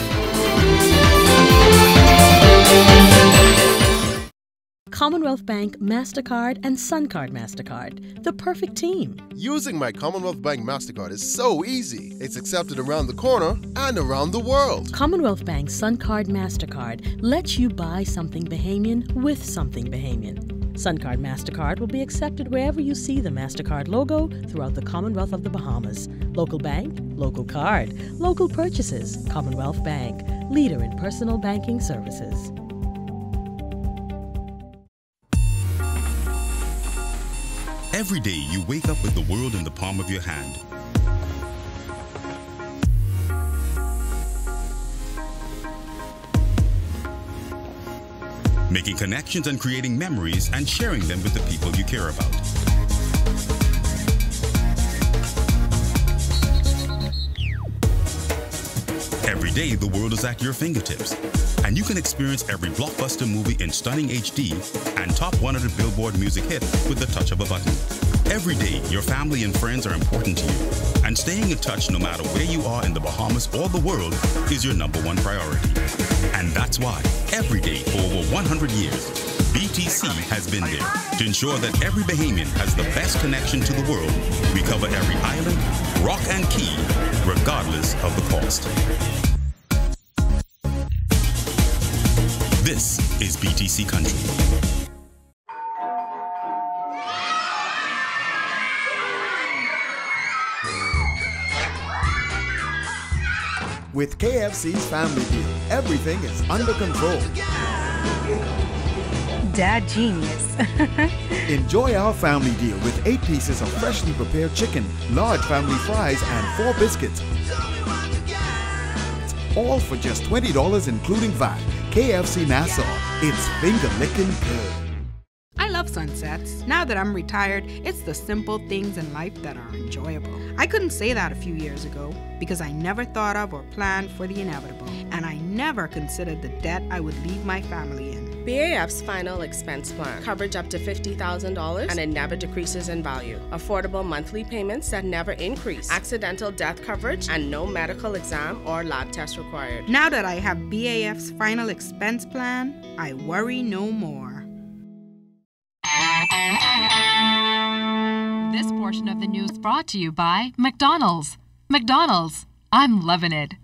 Commonwealth Bank MasterCard and SunCard MasterCard, the perfect team. Using my Commonwealth Bank MasterCard is so easy. It's accepted around the corner and around the world. Commonwealth Bank SunCard MasterCard lets you buy something Bahamian with something Bahamian. SunCard MasterCard will be accepted wherever you see the MasterCard logo throughout the Commonwealth of the Bahamas. Local bank, local card, local purchases. Commonwealth Bank, leader in personal banking services. Every day you wake up with the world in the palm of your hand. Making connections and creating memories and sharing them with the people you care about. Every day the world is at your fingertips, and you can experience every blockbuster movie in stunning HD and top 100 Billboard music hit with the touch of a button. Every day, your family and friends are important to you, and staying in touch no matter where you are in the Bahamas or the world is your #1 priority. And that's why, every day for over 100 years, BTC has been there to ensure that every Bahamian has the best connection to the world. We cover every island, rock and key, regardless of the cost. This is BTC Country. With KFC's Family Deal, everything is under control. Dad genius. Enjoy our family deal with 8 pieces of freshly prepared chicken, large family fries, and 4 biscuits. All for just $20 including VAT. KFC Nassau, it's finger-licking good. I love sunsets. Now that I'm retired, it's the simple things in life that are enjoyable. I couldn't say that a few years ago because I never thought of or planned for the inevitable, and I never considered the debt I would leave my family in. BAF's final expense plan, coverage up to $50,000 and it never decreases in value. Affordable monthly payments that never increase. Accidental death coverage and no medical exam or lab test required. Now that I have BAF's final expense plan, I worry no more. This portion of the news brought to you by McDonald's. McDonald's, I'm loving it.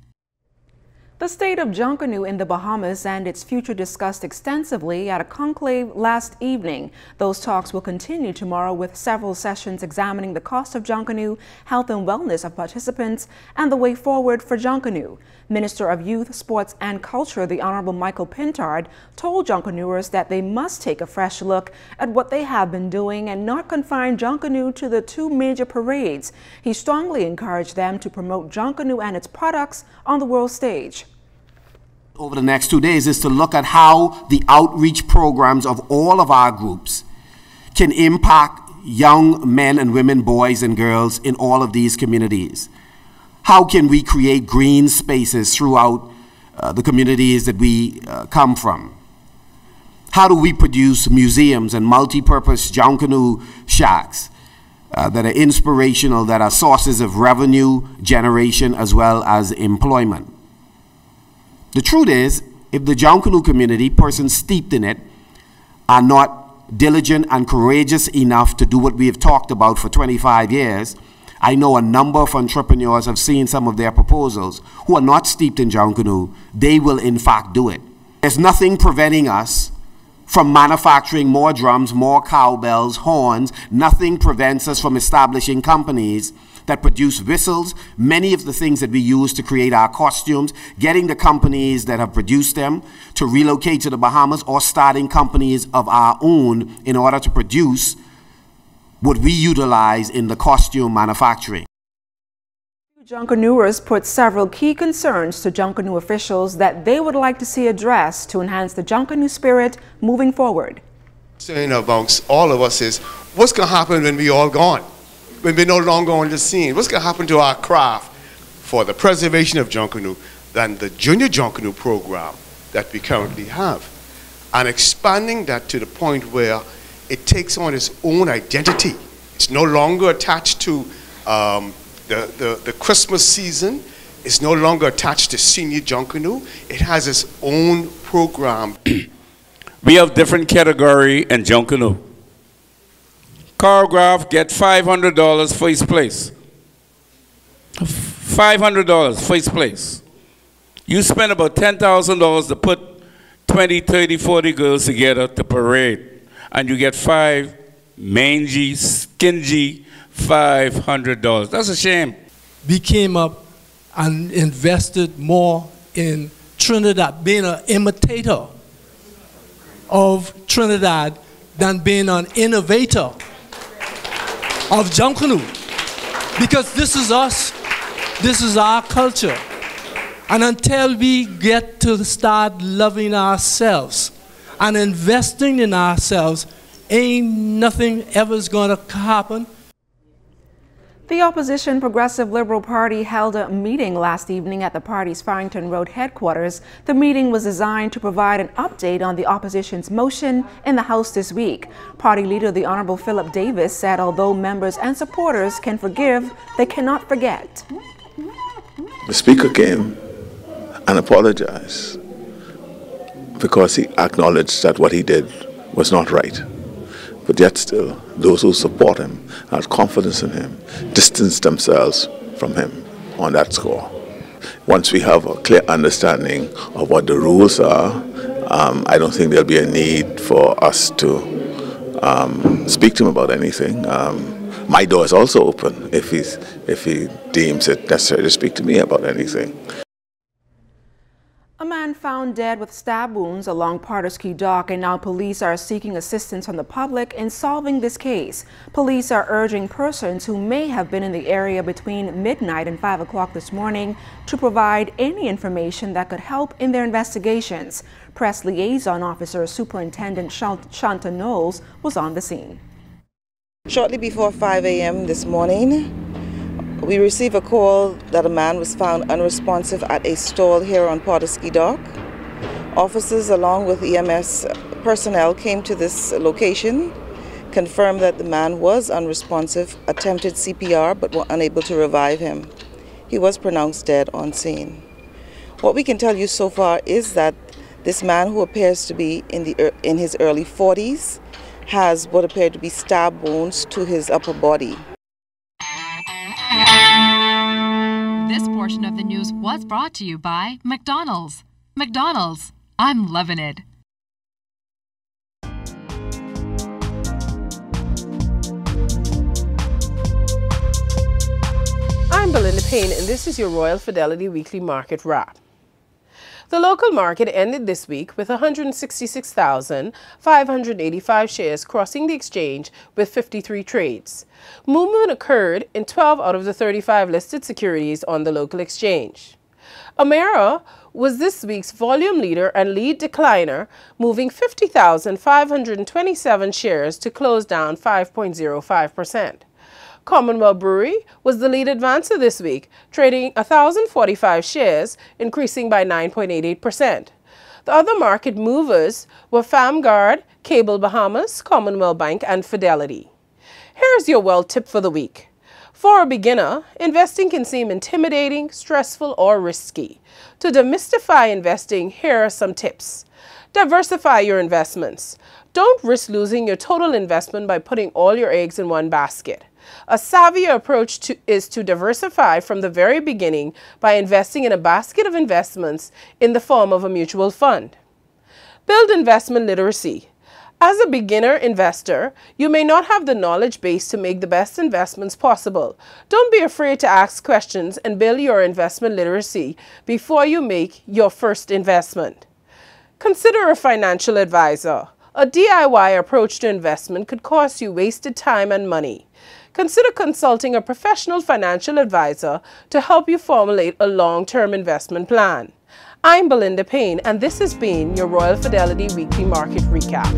The state of Junkanoo in the Bahamas and its future discussed extensively at a conclave last evening. Those talks will continue tomorrow with several sessions examining the cost of Junkanoo, health and wellness of participants, and the way forward for Junkanoo. Minister of Youth, Sports and Culture, the Honorable Michael Pintard, told Junkanooers that they must take a fresh look at what they have been doing and not confine Junkanoo to the 2 major parades. He strongly encouraged them to promote Junkanoo and its products on the world stage. Over the next 2 days is to look at how the outreach programs of all of our groups can impact young men and women, boys and girls in all of these communities. How can we create green spaces throughout the communities that we come from? How do we produce museums and multi-purpose Junkanoo shacks that are inspirational, that are sources of revenue generation as well as employment? The truth is, if the Junkanoo community, persons steeped in it, are not diligent and courageous enough to do what we have talked about for 25 years, I know a number of entrepreneurs have seen some of their proposals who are not steeped in Junkanoo. They will in fact do it. There's nothing preventing us from manufacturing more drums, more cowbells, horns. Nothing prevents us from establishing companies that produce whistles, many of the things that we use to create our costumes, getting the companies that have produced them to relocate to the Bahamas or starting companies of our own in order to produce what we utilize in the costume manufacturing. Junkanooers put several key concerns to Junkanoo officials that they would like to see addressed to enhance the Junkanoo spirit moving forward. Saying amongst all of us is, what's going to happen when we all gone? When we're no longer on the scene? What's going to happen to our craft? For the preservation of Junkanoo than the Junior Junkanoo program that we currently have, and expanding that to the point where it takes on its own identity. It's no longer attached to the Christmas season. It's no longer attached to Senior Junkanoo. It has its own program. We have different category in Junkanoo. Choreograph get $500 for his place. $500 for his place. You spend about $10,000 to put 20, 30, 40 girls together to parade, and you get 5 mangy, skingy, $500. That's a shame. We came up and invested more in Trinidad, being an imitator of Trinidad than being an innovator of Junkanoo. Because this is us, this is our culture. And until we get to start loving ourselves and investing in ourselves, ain't nothing ever's gonna happen. The opposition Progressive Liberal Party held a meeting last evening at the party's Farrington Road headquarters. The meeting was designed to provide an update on the opposition's motion in the House this week. Party leader, the Honorable Philip Davis, said although members and supporters can forgive, they cannot forget. The Speaker came and apologized because he acknowledged that what he did was not right. But yet still, those who support him, have confidence in him, distance themselves from him on that score. Once we have a clear understanding of what the rules are, I don't think there'll be a need for us to speak to him about anything. My door is also open if he deems it necessary to speak to me about anything. A man found dead with stab wounds along Pardusky Dock, and now police are seeking assistance from the public in solving this case. Police are urging persons who may have been in the area between midnight and 5 o'clock this morning to provide any information that could help in their investigations. Press Liaison Officer Superintendent Shanta Knowles was on the scene. Shortly before 5 a.m. this morning, we received a call that a man was found unresponsive at a stall here on Pardusky Dock. Officers along with EMS personnel came to this location, confirmed that the man was unresponsive, attempted CPR but were unable to revive him. He was pronounced dead on scene. What we can tell you so far is that this man, who appears to be in his early 40s, has what appeared to be stab wounds to his upper body. This portion of the news was brought to you by McDonald's. McDonald's, I'm loving it. I'm Belinda Payne, and this is your Royal Fidelity Weekly Market Wrap. The local market ended this week with 166,585 shares crossing the exchange with 53 trades. Movement occurred in 12 out of the 35 listed securities on the local exchange. Amera was this week's volume leader and lead decliner, moving 50,527 shares to close down 5.05%. Commonwealth Brewery was the lead advancer this week, trading 1,045 shares, increasing by 9.88%. The other market movers were FamGuard, Cable Bahamas, Commonwealth Bank, and Fidelity. Here's your well tip for the week. For a beginner, investing can seem intimidating, stressful, or risky. To demystify investing, here are some tips. Diversify your investments. Don't risk losing your total investment by putting all your eggs in one basket. A savvier approach is to diversify from the very beginning by investing in a basket of investments in the form of a mutual fund. Build investment literacy. As a beginner investor, you may not have the knowledge base to make the best investments possible. Don't be afraid to ask questions and build your investment literacy before you make your first investment. Consider a financial advisor. A DIY approach to investment could cost you wasted time and money. Consider consulting a professional financial advisor to help you formulate a long-term investment plan. I'm Belinda Payne, and this has been your Royal Fidelity Weekly Market Recap.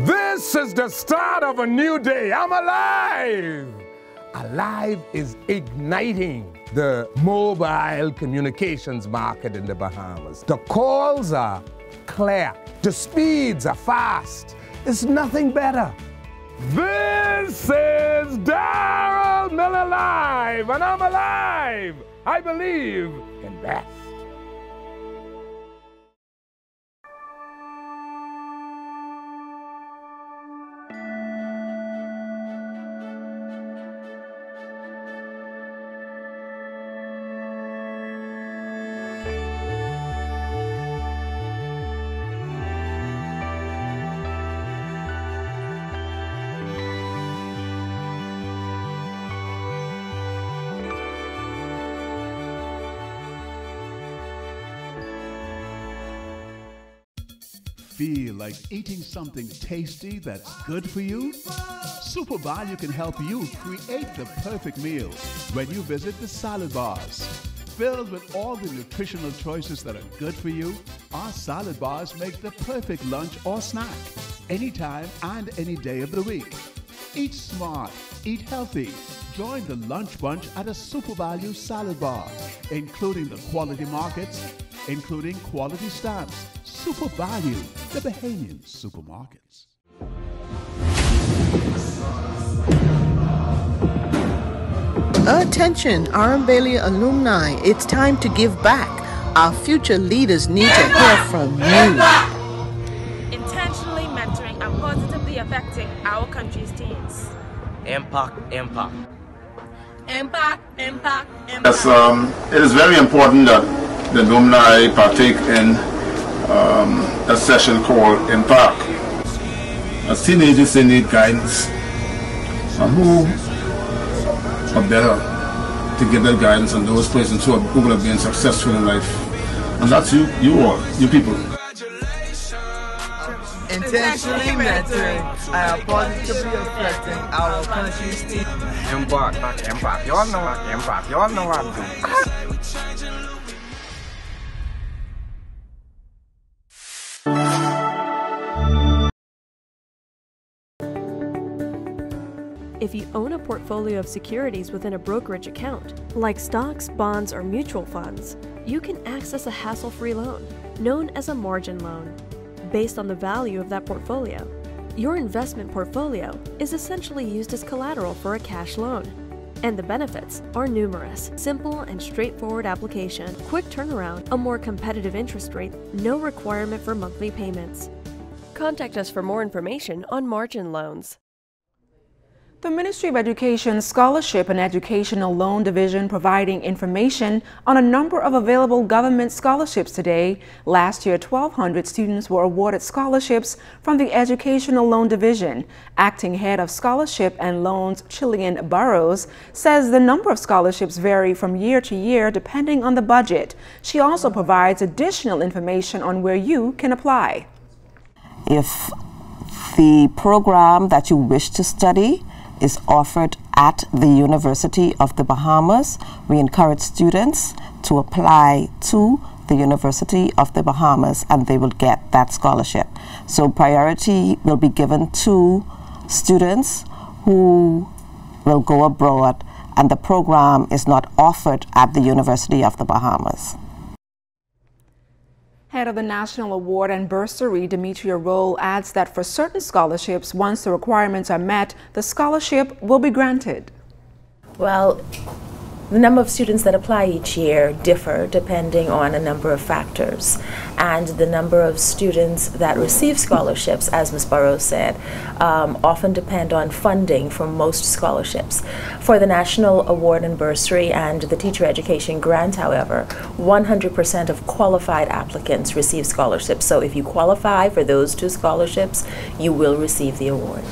This is the start of a new day. I'm alive. Alive is igniting the mobile communications market in the Bahamas. The calls are clear. The speeds are fast. It's nothing better. This is Darryl Miller Live, and I'm alive. I believe in best. Feel like eating something tasty that's good for you? Super Value can help you create the perfect meal when you visit the salad bars. Filled with all the nutritional choices that are good for you, our salad bars make the perfect lunch or snack, anytime and any day of the week. Eat smart, eat healthy. Join the lunch bunch at a Super Value salad bar, including the quality markets, including quality stamps. Super Value, the Bahamian supermarkets. Attention, Arambeli alumni, it's time to give back. Our future leaders need to hear from you. Intentionally mentoring and positively affecting our country's teens. Impact. Impact. Yes, it is very important that the alumni partake in a session called Impact. As teenagers, they need guidance on who are better to give that guidance on those persons who will have been successful in life. And that's you all, you people. Intentionally mentoring and positively affecting our country's team. Impact. You all know what impact. You all know what I'm doing. If you own a portfolio of securities within a brokerage account, like stocks, bonds, or mutual funds, you can access a hassle-free loan, known as a margin loan, based on the value of that portfolio. Your investment portfolio is essentially used as collateral for a cash loan, and the benefits are numerous. Simple and straightforward application, quick turnaround, a more competitive interest rate, no requirement for monthly payments. Contact us for more information on margin loans. The Ministry of Education Scholarship and Educational Loan Division providing information on a number of available government scholarships today. Last year, 1,200 students were awarded scholarships from the Educational Loan Division. Acting Head of Scholarship and Loans, Chilean Burrows, says the number of scholarships vary from year to year depending on the budget. She also provides additional information on where you can apply. If the program that you wish to study is offered at the University of the Bahamas, we encourage students to apply to the University of the Bahamas and they will get that scholarship. So priority will be given to students who will go abroad and the program is not offered at the University of the Bahamas. Head of the National Award and Bursary, Demetria Roll, adds that for certain scholarships, once the requirements are met, the scholarship will be granted. Well, The number of students that apply each year differ depending on a number of factors, and the number of students that receive scholarships, as Ms. Burrows said, often depend on funding for most scholarships. For the National Award and Bursary and the Teacher Education Grant, however, 100% of qualified applicants receive scholarships. So if you qualify for those two scholarships, you will receive the award.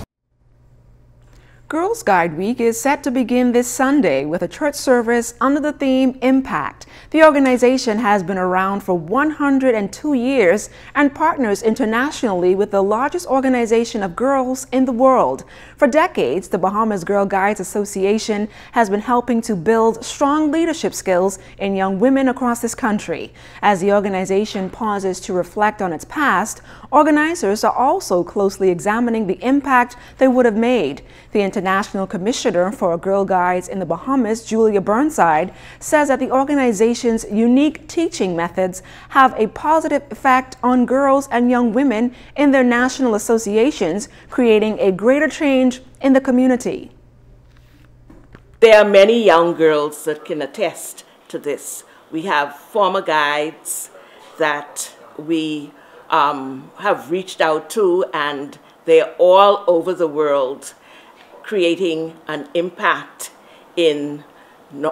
Girls Guide Week is set to begin this Sunday with a church service under the theme Impact. The organization has been around for 102 years and partners internationally with the largest organization of girls in the world. For decades, the Bahamas Girl Guides Association has been helping to build strong leadership skills in young women across this country. As the organization pauses to reflect on its past, organizers are also closely examining the impact they would have made. The International Commissioner for Girl Guides in the Bahamas, Julia Burnside, says that the organization's unique teaching methods have a positive effect on girls and young women in their national associations, creating a greater change in the community. There are many young girls that can attest to this. We have former guides that we have reached out to, and they're all over the world creating an impact in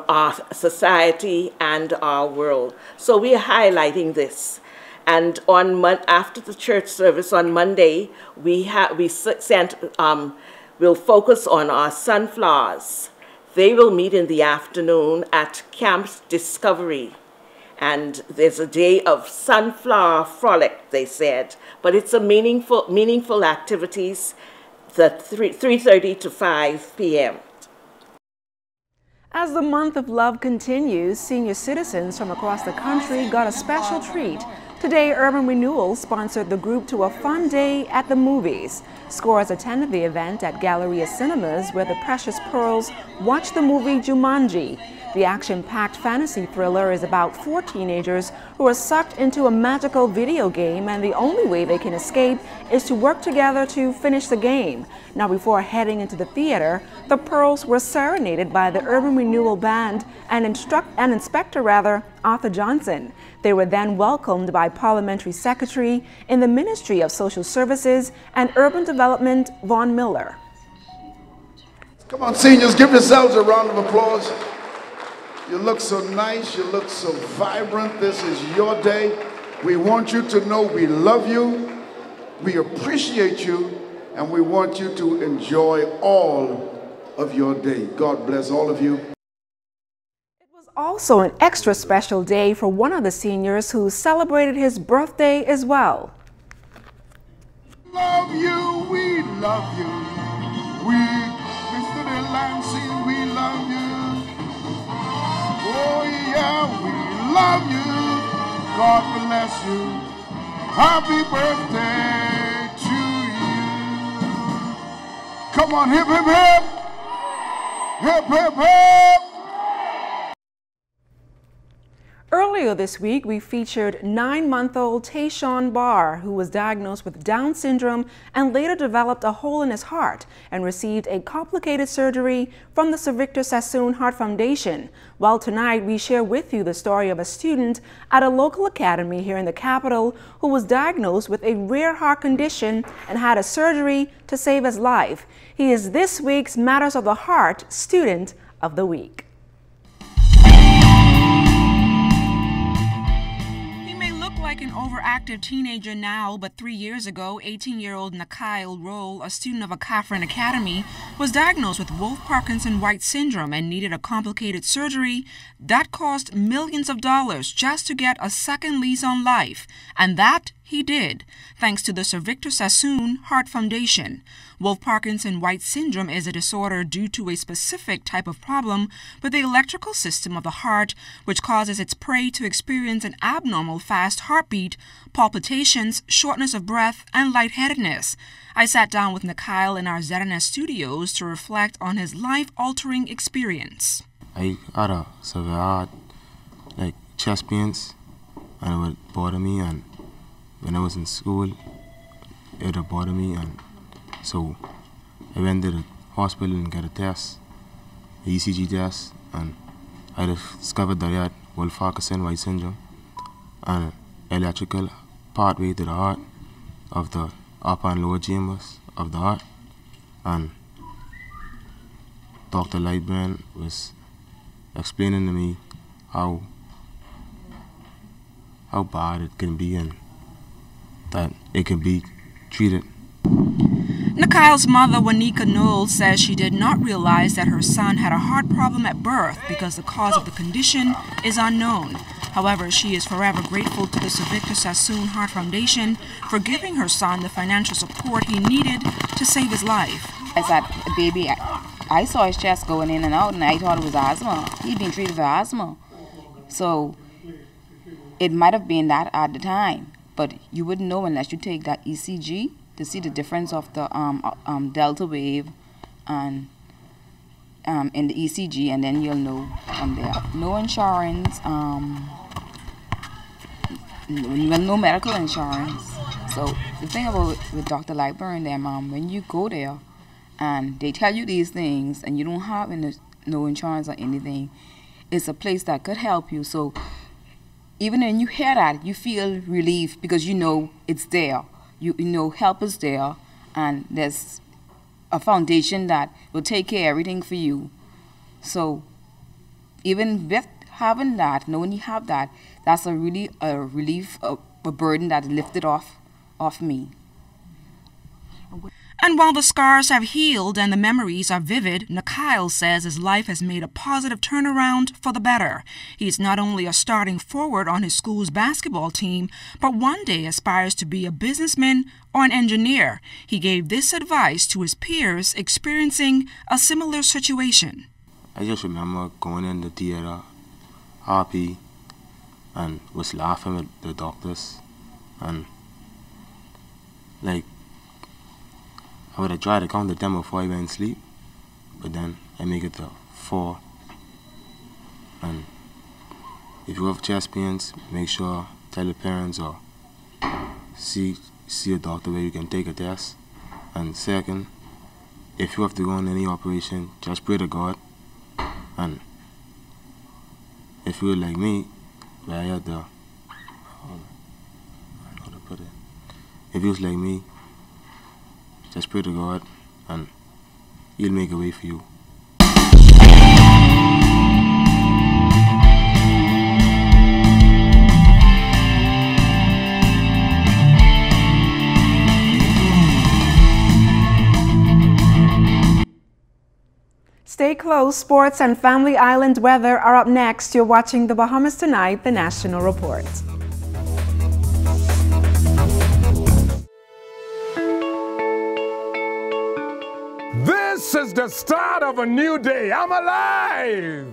our society and our world. So we are highlighting this. And after the church service on Monday, we'll focus on our sunflowers. They will meet in the afternoon at Camp Discovery. And there's a day of sunflower frolic, they said. But it's a meaningful activities at 3:30 to 5 p.m. As the month of love continues, senior citizens from across the country got a special treat. Today, Urban Renewal sponsored the group to a fun day at the movies. Scores attended the event at Galleria Cinemas, where the Precious Pearls watched the movie Jumanji. The action-packed fantasy thriller is about 4 teenagers who are sucked into a magical video game, and the only way they can escape is to work together to finish the game. Now, before heading into the theater, the Pearls were serenaded by the Urban Renewal Band and Inspector Arthur Johnson. They were then welcomed by Parliamentary Secretary in the Ministry of Social Services and Urban Development, Vaughn Miller. Come on, seniors, give yourselves a round of applause. You look so nice, you look so vibrant. This is your day. We want you to know we love you, we appreciate you, and we want you to enjoy all of your day. God bless all of you. It was also an extra special day for one of the seniors who celebrated his birthday as well. Love you, we love you. We, Mr. Delancey, we love you. Oh yeah, we love you. God bless you. Happy birthday to you. Come on, hip, hip, hip. Hip, hip, hip. Earlier this week, we featured 9-month-old Tayshawn Barr, who was diagnosed with Down syndrome and later developed a hole in his heart and received a complicated surgery from the Sir Victor Sassoon Heart Foundation. Well, tonight we share with you the story of a student at a local academy here in the capital who was diagnosed with a rare heart condition and had a surgery to save his life. He is this week's Matters of the Heart Student of the Week. Like an overactive teenager now, but 3 years ago, 18-year-old Nakyle Roll, a student of a Catherine Academy, was diagnosed with Wolff-Parkinson-White syndrome and needed a complicated surgery that cost millions of dollars just to get a second lease on life. And that he did, thanks to the Sir Victor Sassoon Heart Foundation. Wolff-Parkinson-White syndrome is a disorder due to a specific type of problem with the electrical system of the heart, which causes its prey to experience an abnormal fast heartbeat, palpitations, shortness of breath, and lightheadedness. I sat down with Nakyle in our ZNS studios to reflect on his life-altering experience. I had a severe chest pains, and it would bother me, and when I was in school, it would bother me, and so I went to the hospital and got a test, the ECG test, and I discovered that I had Wolff-Parkinson-White syndrome and electrical pathway to the heart of the upper and lower chambers of the heart. And Dr. Lightburn was explaining to me how bad it can be and that it can be treated. Nikhil's mother, Wanika Knowles, says she did not realize that her son had a heart problem at birth because the cause of the condition is unknown. However, she is forever grateful to the Sir Victor Sassoon Heart Foundation for giving her son the financial support he needed to save his life. As that baby, I saw his chest going in and out, and I thought it was asthma. He'd been treated for asthma. So it might have been that at the time, but you wouldn't know unless you take that ECG to see the difference of the delta wave and in the ECG, and then you'll know from there. No insurance, no medical insurance. So the thing about with Dr. Lightburn, when you go there and they tell you these things and you don't have no insurance or anything, it's a place that could help you. So even when you hear that, you feel relief because you know it's there. You know help is there, and there's a foundation that will take care of everything for you. So even with having that, knowing you have that, that's a really a relief, a burden that lifted off me. And while the scars have healed and the memories are vivid, Nikhil says his life has made a positive turnaround for the better. He's not only a starting forward on his school's basketball team, but one day aspires to be a businessman or an engineer. He gave this advice to his peers experiencing a similar situation. I just remember going in the theater, happy, and was laughing with the doctors, and like, I would have tried to count the time before I went to sleep, but then I make it to 4. And if you have chest pains, make sure, tell your parents or see a doctor where you can take a test. And second, if you have to go on any operation, just pray to God. And if you're like me, where I had the, I don't know how to put it. If you was like me, just pray to God and He'll make a way for you. Stay close. Sports and Family Island weather are up next. You're watching The Bahamas Tonight, the National Report. This is the start of a new day. I'm alive.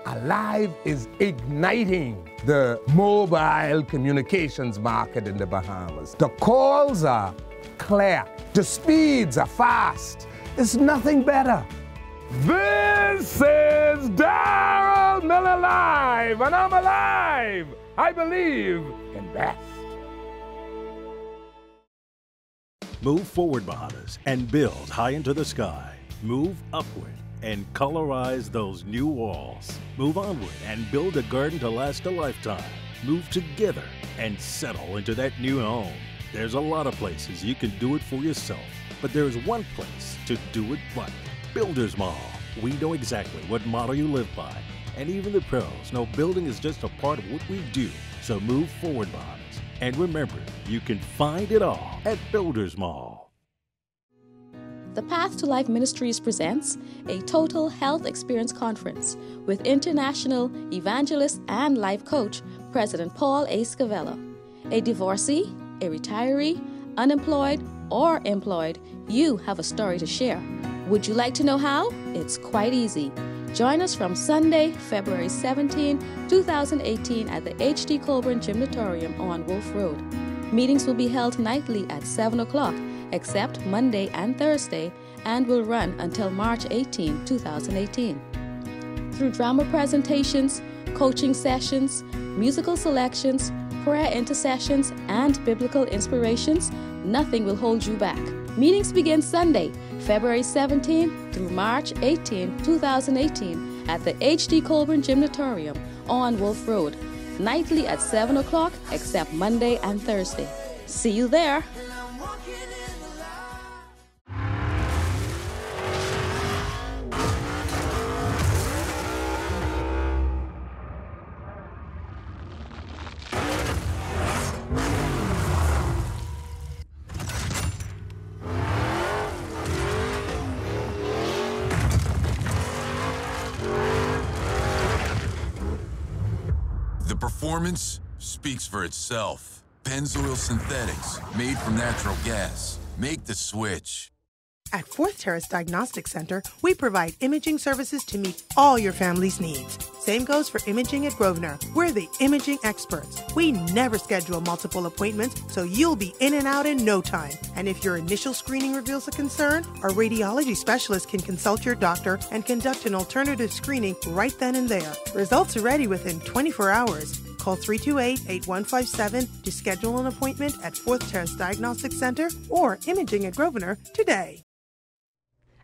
Alive is igniting the mobile communications market in the Bahamas. The calls are clear. The speeds are fast. There's nothing better. This is Darryl Miller Live, and I'm alive. I believe in best. Move forward, Bahamas, and build high into the sky. Move upward and colorize those new walls. Move onward and build a garden to last a lifetime. Move together and settle into that new home. There's a lot of places you can do it for yourself, but there's one place to do it right. Builders Mall. We know exactly what motto you live by, and even the pros know building is just a part of what we do. So move forward, Bahamas. And remember, you can find it all at Builders Mall. The Path to Life Ministries presents a Total Health Experience Conference with international evangelist and life coach, President Paul A. Scavella. A divorcee, a retiree, unemployed, or employed, you have a story to share. Would you like to know how? It's quite easy. Join us from Sunday, February 17, 2018 at the H.D. Colburn Gymnatorium on Wolf Road. Meetings will be held nightly at 7 o'clock, except Monday and Thursday, and will run until March 18, 2018. Through drama presentations, coaching sessions, musical selections, prayer intercessions, and biblical inspirations, nothing will hold you back. Meetings begin Sunday, February 17 through March 18, 2018 at the H.D. Colburn Gymnatorium on Wolf Road, nightly at 7 o'clock except Monday and Thursday. See you there! The performance speaks for itself. Pennzoil Synthetics, made from natural gas. Make the switch. At Fourth Terrace Diagnostic Center, we provide imaging services to meet all your family's needs. Same goes for imaging at Grosvenor. We're the imaging experts. We never schedule multiple appointments, so you'll be in and out in no time. And if your initial screening reveals a concern, our radiology specialist can consult your doctor and conduct an alternative screening right then and there. Results are ready within 24 hours. Call 328-8157 to schedule an appointment at Fourth Terrace Diagnostic Center or Imaging at Grosvenor today.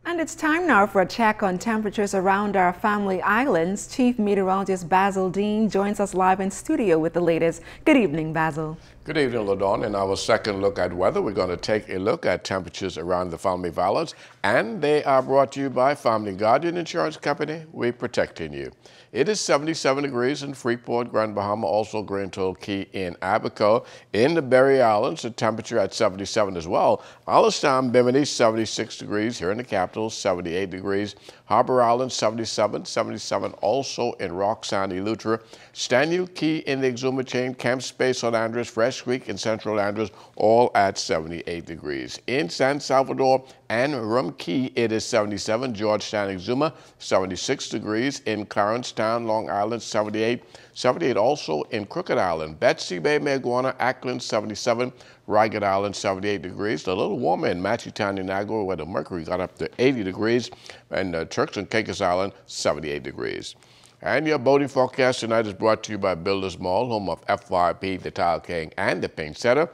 And it's time now for a check on temperatures around our family islands. Chief Meteorologist Basil Dean joins us live in studio with the latest. Good evening, Basil. Good evening, LaDawn. In our second look at weather, we're going to take a look at temperatures around the Family Valleys, and they are brought to you by Family Guardian Insurance Company. We're protecting you. It is 77 degrees in Freeport, Grand Bahama, also Grand Toll Key in Abaco. In the Berry Islands, the temperature at 77 as well. Alistown, Bimini, 76 degrees. Here in the capital, 78 degrees. Harbor Island, 77, 77 also in Rock Sound, Eleuthera. Stanyu, Key in the Exuma Chain, Camp Space on Andros, Fresh Creek in Central Andros, all at 78 degrees. In San Salvador and Rum Key, it is 77. Georgetown, Exuma, 76 degrees. In Clarencetown, Long Island, 78. 78 also in Crooked Island. Betsy Bay, Maguana, Ackland, 77. Ragged Island, 78 degrees. A little warmer in Matchetown, Inagua, where the mercury got up to 80 degrees. And Turks and Caicos Island, 78 degrees. And your boating forecast tonight is brought to you by Builders Mall, home of FYP, the Tile King, and the Paint Setter.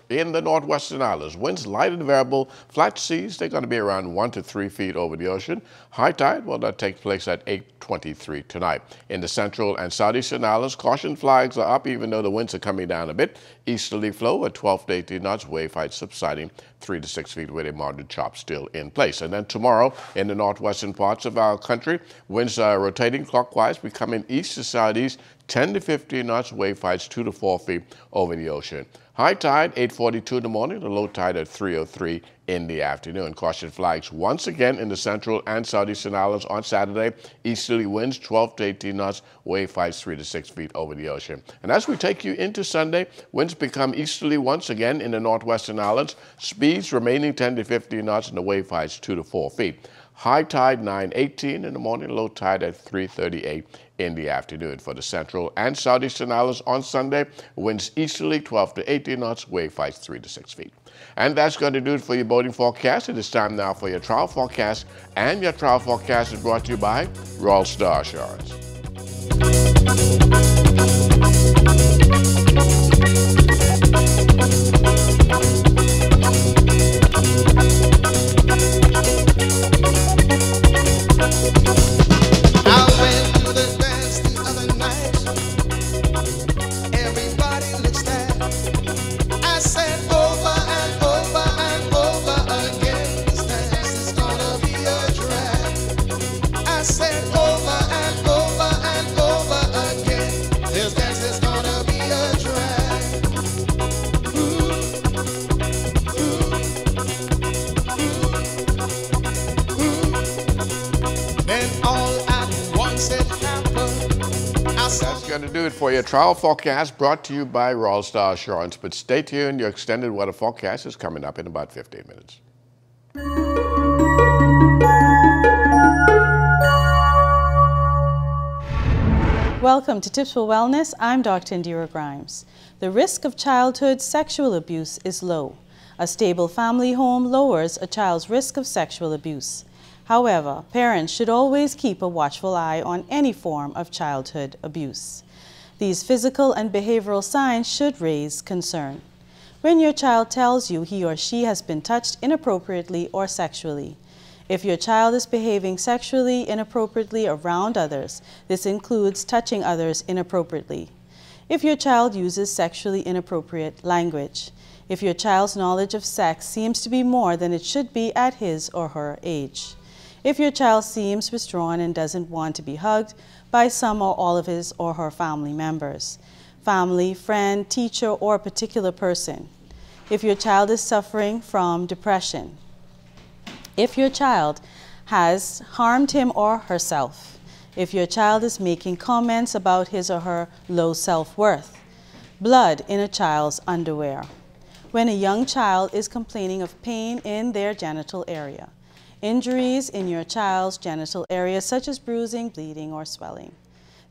In the Northwestern Islands, winds light and variable, flat seas, they're going to be around 1 to 3 feet over the ocean. High tide, well, that takes place at 8:23 tonight. In the Central and Southeastern Islands, caution flags are up even though the winds are coming down a bit. Easterly flow at 12 to 18 knots, wave height subsiding 3 to 6 feet with a moderate chop still in place. And then tomorrow, in the northwestern parts of our country, winds are rotating clockwise, becoming east to southeast, 10 to 15 knots, wave heights 2 to 4 feet over the ocean. High tide, 8:42 in the morning, the low tide at 3:03 in the afternoon. Caution flags once again in the central and southeastern islands on Saturday. Easterly winds 12 to 18 knots, wave heights 3 to 6 feet over the ocean. And as we take you into Sunday, winds become easterly once again in the northwestern islands. Speeds remaining 10 to 15 knots and the wave heights 2 to 4 feet. High tide 9:18 in the morning, low tide at 3:38 in the afternoon. For the central and southeastern islands on Sunday, winds easterly 12 to 18 knots, wave heights 3 to 6 feet. And that's going to do it for your boating forecast. It is time now for your trial forecast, and your trial forecast is brought to you by Royal Star Assurance. To do it for your trial forecast brought to you by Royal Star Assurance. But stay tuned, your extended weather forecast is coming up in about 15 minutes. Welcome to Tips for Wellness. I'm Dr. Indira Grimes. The risk of childhood sexual abuse is low. A stable family home lowers a child's risk of sexual abuse. However, parents should always keep a watchful eye on any form of childhood abuse. These physical and behavioral signs should raise concern. When your child tells you he or she has been touched inappropriately or sexually, If your child is behaving sexually inappropriately around others, this includes touching others inappropriately. If your child uses sexually inappropriate language. If your child's knowledge of sex seems to be more than it should be at his or her age. If your child seems withdrawn and doesn't want to be hugged by some or all of his or her family members, family, friend, teacher, or a particular person. If your child is suffering from depression. If your child has harmed him or herself. If your child is making comments about his or her low self-worth. Blood in a child's underwear. When a young child is complaining of pain in their genital area. Injuries in your child's genital area such as bruising, bleeding, or swelling.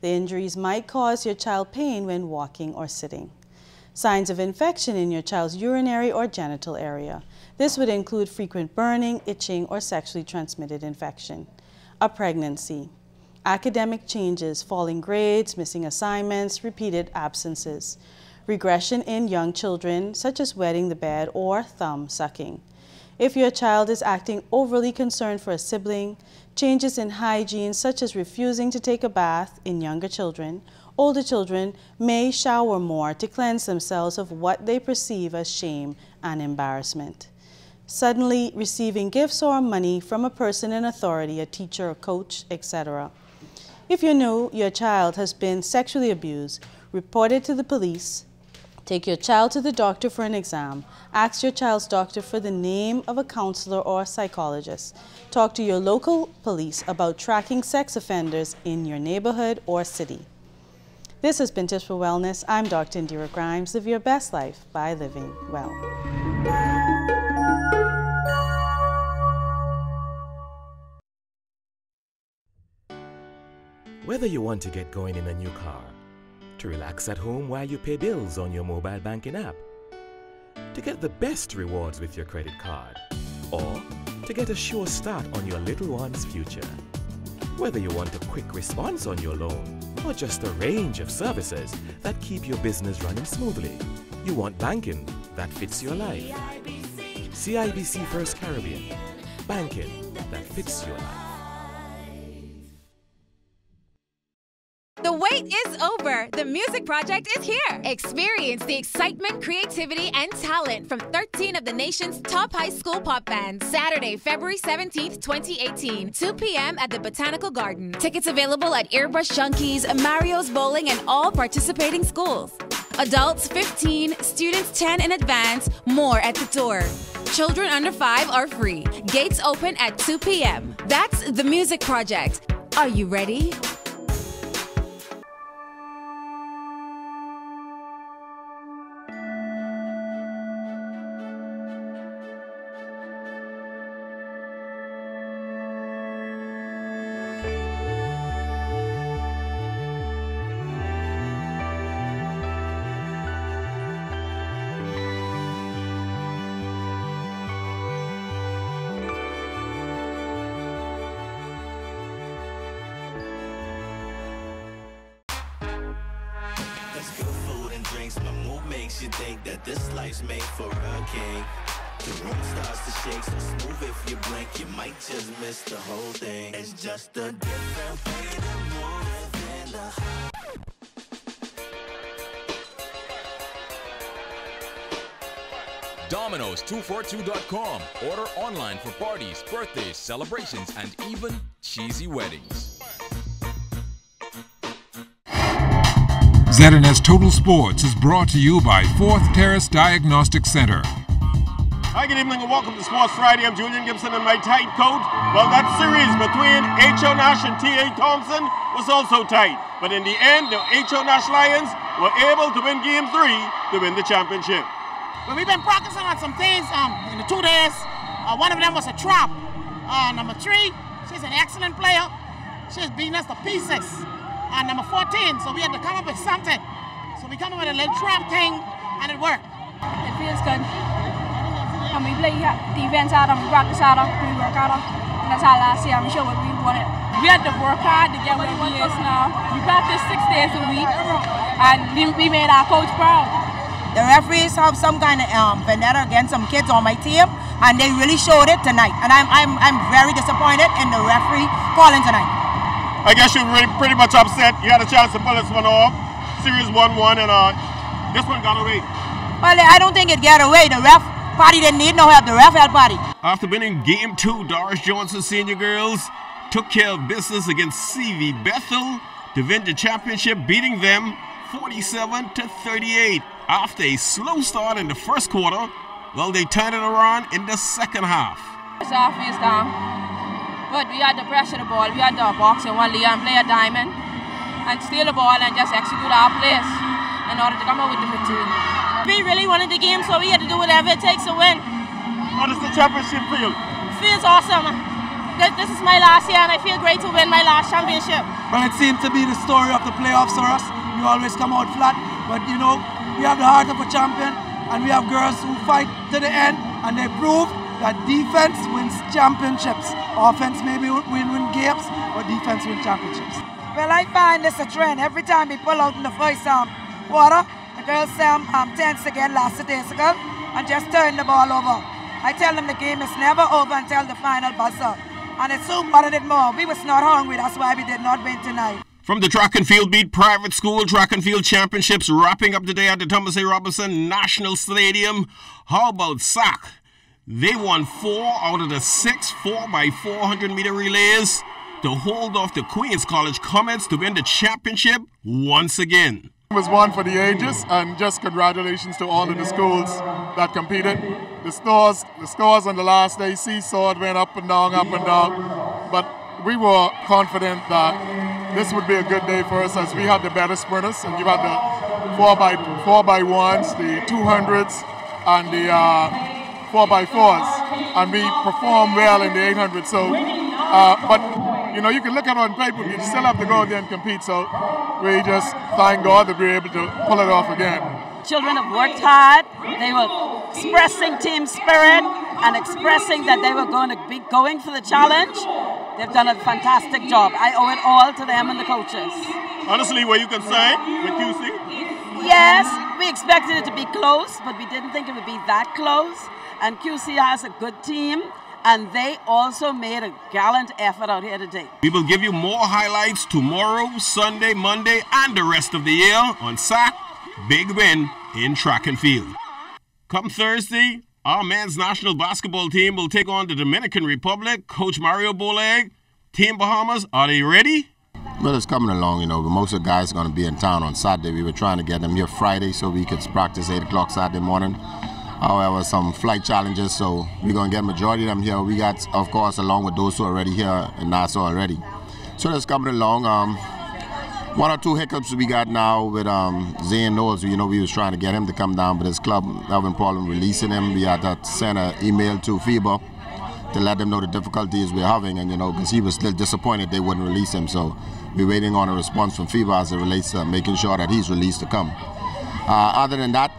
The injuries might cause your child pain when walking or sitting. Signs of infection in your child's urinary or genital area. This would include frequent burning, itching, or sexually transmitted infection. A pregnancy. Academic changes, falling grades, missing assignments, repeated absences. Regression in young children, such as wetting the bed or thumb sucking. If your child is acting overly concerned for a sibling, changes in hygiene, such as refusing to take a bath in younger children. Older children may shower more to cleanse themselves of what they perceive as shame and embarrassment. Suddenly receiving gifts or money from a person in authority, a teacher, a coach, etc. If you know your child has been sexually abused, report it to the police. Take your child to the doctor for an exam. Ask your child's doctor for the name of a counselor or a psychologist. Talk to your local police about tracking sex offenders in your neighborhood or city. This has been Tips for Wellness. I'm Dr. Indira Grimes. Live your best life by living well. Whether you want to get going in a new car, to relax at home while you pay bills on your mobile banking app, to get the best rewards with your credit card, or to get a sure start on your little one's future. Whether you want a quick response on your loan, or just a range of services that keep your business running smoothly, you want banking that fits your life. CIBC First Caribbean, banking that fits your life. The wait is over. The Music Project is here. Experience the excitement, creativity, and talent from 13 of the nation's top high school pop bands. Saturday, February 17th, 2018, 2 p.m. at the Botanical Garden. Tickets available at Airbrush Junkies, Mario's Bowling, and all participating schools. Adults 15, students 10 in advance, more at the door. Children under 5 are free. Gates open at 2 p.m. That's the Music Project. Are you ready? You think that this life's made for a king. The room starts to shake so smooth if you blink, you might just miss the whole thing. It's just a different way to move in the Domino's242.com. Order online for parties, birthdays, celebrations, and even cheesy weddings. ZNS Total Sports is brought to you by 4th Terrace Diagnostic Center. Hi, good evening and welcome to Sports Friday. I'm Julian Gibson in my tight coat. Well, that series between H.O. Nash and T.A. Thompson was also tight. But in the end, the H.O. Nash Lions were able to win Game 3 to win the championship. Well, we've been practicing on some things in the 2 days. One of them was a trap. Number 3, she's an excellent player. She's beating us to pieces. And number 14, so we had to come up with something. So we come up with a little trap thing, and it worked. It feels good. And we play defense out of, we practice out of, we work out of. And that's how last year, I'm sure we wanted. We had to work hard to get where we is now. We practice 6 days a week, and we made our coach proud. The referees have some kind of vendetta against some kids on my team, and they really showed it tonight. And I'm very disappointed in the referee calling tonight. I guess you're really pretty much upset. You had a chance to pull this one off. Series 1-1, and this one got away. Well, I don't think it got away. The ref party didn't need no help. The ref helped party. After winning Game 2, Doris Johnson Senior Girls took care of business against CV Bethel to win the championship, beating them 47-38. After a slow start in the first quarter, well, they turned it around in the second half. First half is down, but we had to pressure the ball. We had to box in one lead and play a diamond and steal the ball and just execute our plays in order to come up with the victory. We really wanted the game, so we had to do whatever it takes to win. How does the championship feel? Feels awesome. This is my last year, and I feel great to win my last championship. Well, it seemed to be the story of the playoffs for us. We always come out flat, but you know, we have the heart of a champion, and we have girls who fight to the end, and they prove that defense wins championships. Offense maybe win games, but defense wins championships. Well, I find this a trend. Every time we pull out in the first quarter, the girls tends to get lackadaisical and just turn the ball over. I tell them the game is never over until the final buzzer. And it soon wanted it more. We was not hungry, that's why we did not win tonight. From the track and field beat, private school track and field championships wrapping up today at the Thomas A. Robinson National Stadium. How about SAC? They won 4 out of the 6 4x400 meter relays to hold off the Queens College Comets to win the championship once again. It was one for the ages, and just congratulations to all of the schools that competed. The scores on the last day seesawed, went up and down, but we were confident that this would be a good day for us as we had the better sprinters, and you had the 4x1s, the 200s, and the 4x4s, and we performed well in the 800s. So, but you know, you can look at it on paper, but you still have to go out there and compete. So we just thank God that we were able to pull it off again. Children have worked hard. They were expressing team spirit and expressing that they were going to be going for the challenge. They've done a fantastic job. I owe it all to them and the coaches. Honestly, were you concerned with QC? Yes, we expected it to be close, but we didn't think it would be that close. And QC has a good team, and they also made a gallant effort out here today. We will give you more highlights tomorrow, Sunday, Monday, and the rest of the year on SAC Big Win in track and field. Come Thursday, our men's national basketball team will take on the Dominican Republic. Coach Mario Boleg, Team Bahamas, are they ready? Well, it's coming along, you know, but most of the guys are going to be in town on Saturday. We were trying to get them here Friday so we could practice 8 o'clock Saturday morning. However, some flight challenges, so we're going to get majority of them here. We got, of course, along with those who are already here in Nassau already. So that's coming along. 1 or 2 hiccups we got now with Zane Knowles. You know, we was trying to get him to come down, but his club having problem releasing him. We had to send an email to FIBA to let them know the difficulties we're having, and you know, because he was still disappointed they wouldn't release him. So we're waiting on a response from FIBA as it relates to making sure that he's released to come. Other than that,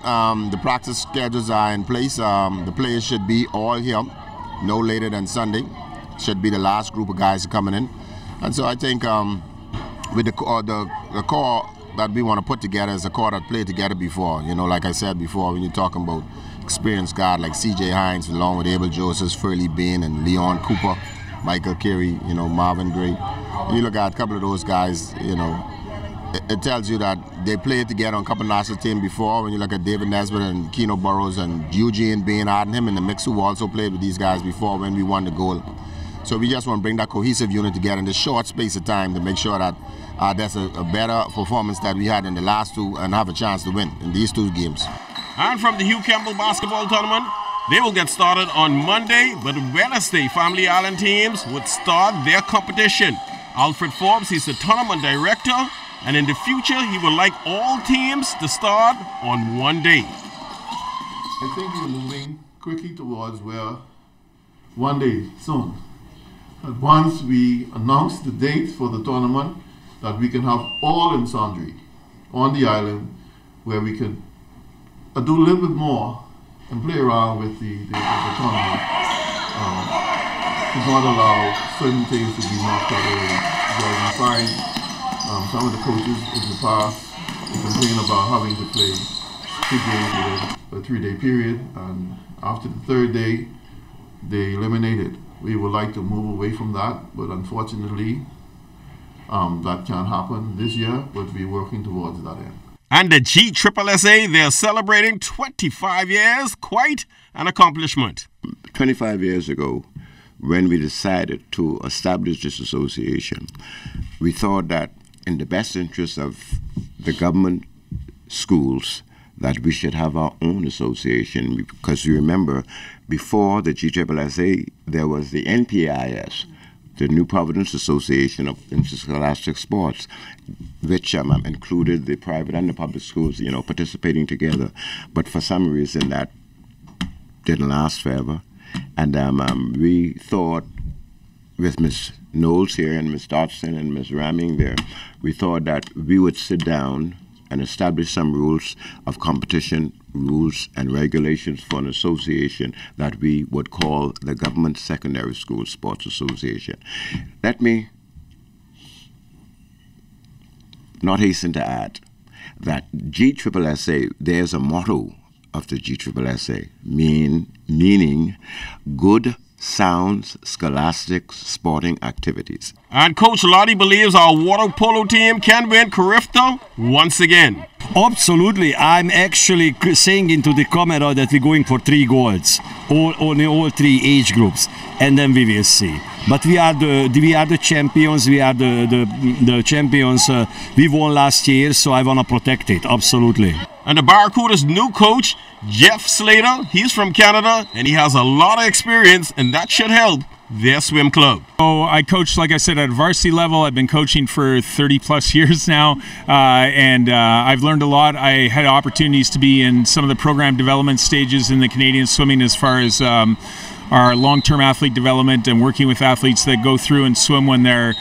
the practice schedules are in place. The players should be all here no later than Sunday. Should be the last group of guys coming in. And so I think with the core that we want to put together is a core that played together before. You know, like I said before, when you're talking about experienced guys like C.J. Hines, along with Abel Joseph, Furley Bain, and Leon Cooper, Michael Carey, you know, Marvin Gray. You look at a couple of those guys, you know, it tells you that they played together on a couple of national teams before. When you look at David Nesbitt and Keno Burrows and Eugene Bain, adding him in the mix, who also played with these guys before when we won the gold. So we just want to bring that cohesive unit together in this short space of time to make sure that there's a better performance that we had in the last 2 and have a chance to win in these 2 games. And from the Hugh Campbell basketball tournament, they will get started on Monday, but Wednesday, Family Island teams would start their competition. Alfred Forbes, he's the tournament director, and in the future, he would like all teams to start on one day. I think we're moving quickly towards where one day soon, that once we announce the date for the tournament, that we can have all in Sandry on the island where we can do a little bit more and play around with the tournament. To not allow certain things to be knocked out early. Because we find some of the coaches in the past complain about having to play 2 games in a 3-day period, and after the 3rd day, they eliminated. We would like to move away from that, but unfortunately, that can't happen this year, but we're working towards that end. And the GSSSA, they're celebrating 25 years, quite an accomplishment. 25 years ago, when we decided to establish this association, we thought that in the best interest of the government schools, that we should have our own association, because you remember, before the GSSSA, there was the NPIS, the New Providence Association of Interscholastic Sports, which included the private and the public schools, participating together. But for some reason, that didn't last forever. And we thought, with Ms. Knowles here and Ms. Dodson and Ms. Ramming there, we thought that we would sit down and establish some rules of competition, rules and regulations for an association that we would call the Government Secondary School Sports Association. Let me not hasten to add that GSSSA, there's a motto of the GSSSA, meaning good, sound, scholastic sporting activities. And Coach Lottie believes our water polo team can win Carifta once again. Absolutely. I'm actually saying into the camera that we're going for 3 goals, all 3 age groups, and then we will see. But we are the champions. We are the champions. We won last year, so I want to protect it. Absolutely. And the Barracuda's new coach, Jeff Slater, he's from Canada, and he has a lot of experience, and that should help their swim club. Oh, I coach, like I said, at varsity level. I've been coaching for 30 plus years now, and I've learned a lot. I had opportunities to be in some of the program development stages in the Canadian swimming as far as our long-term athlete development and working with athletes that go through and swim when they're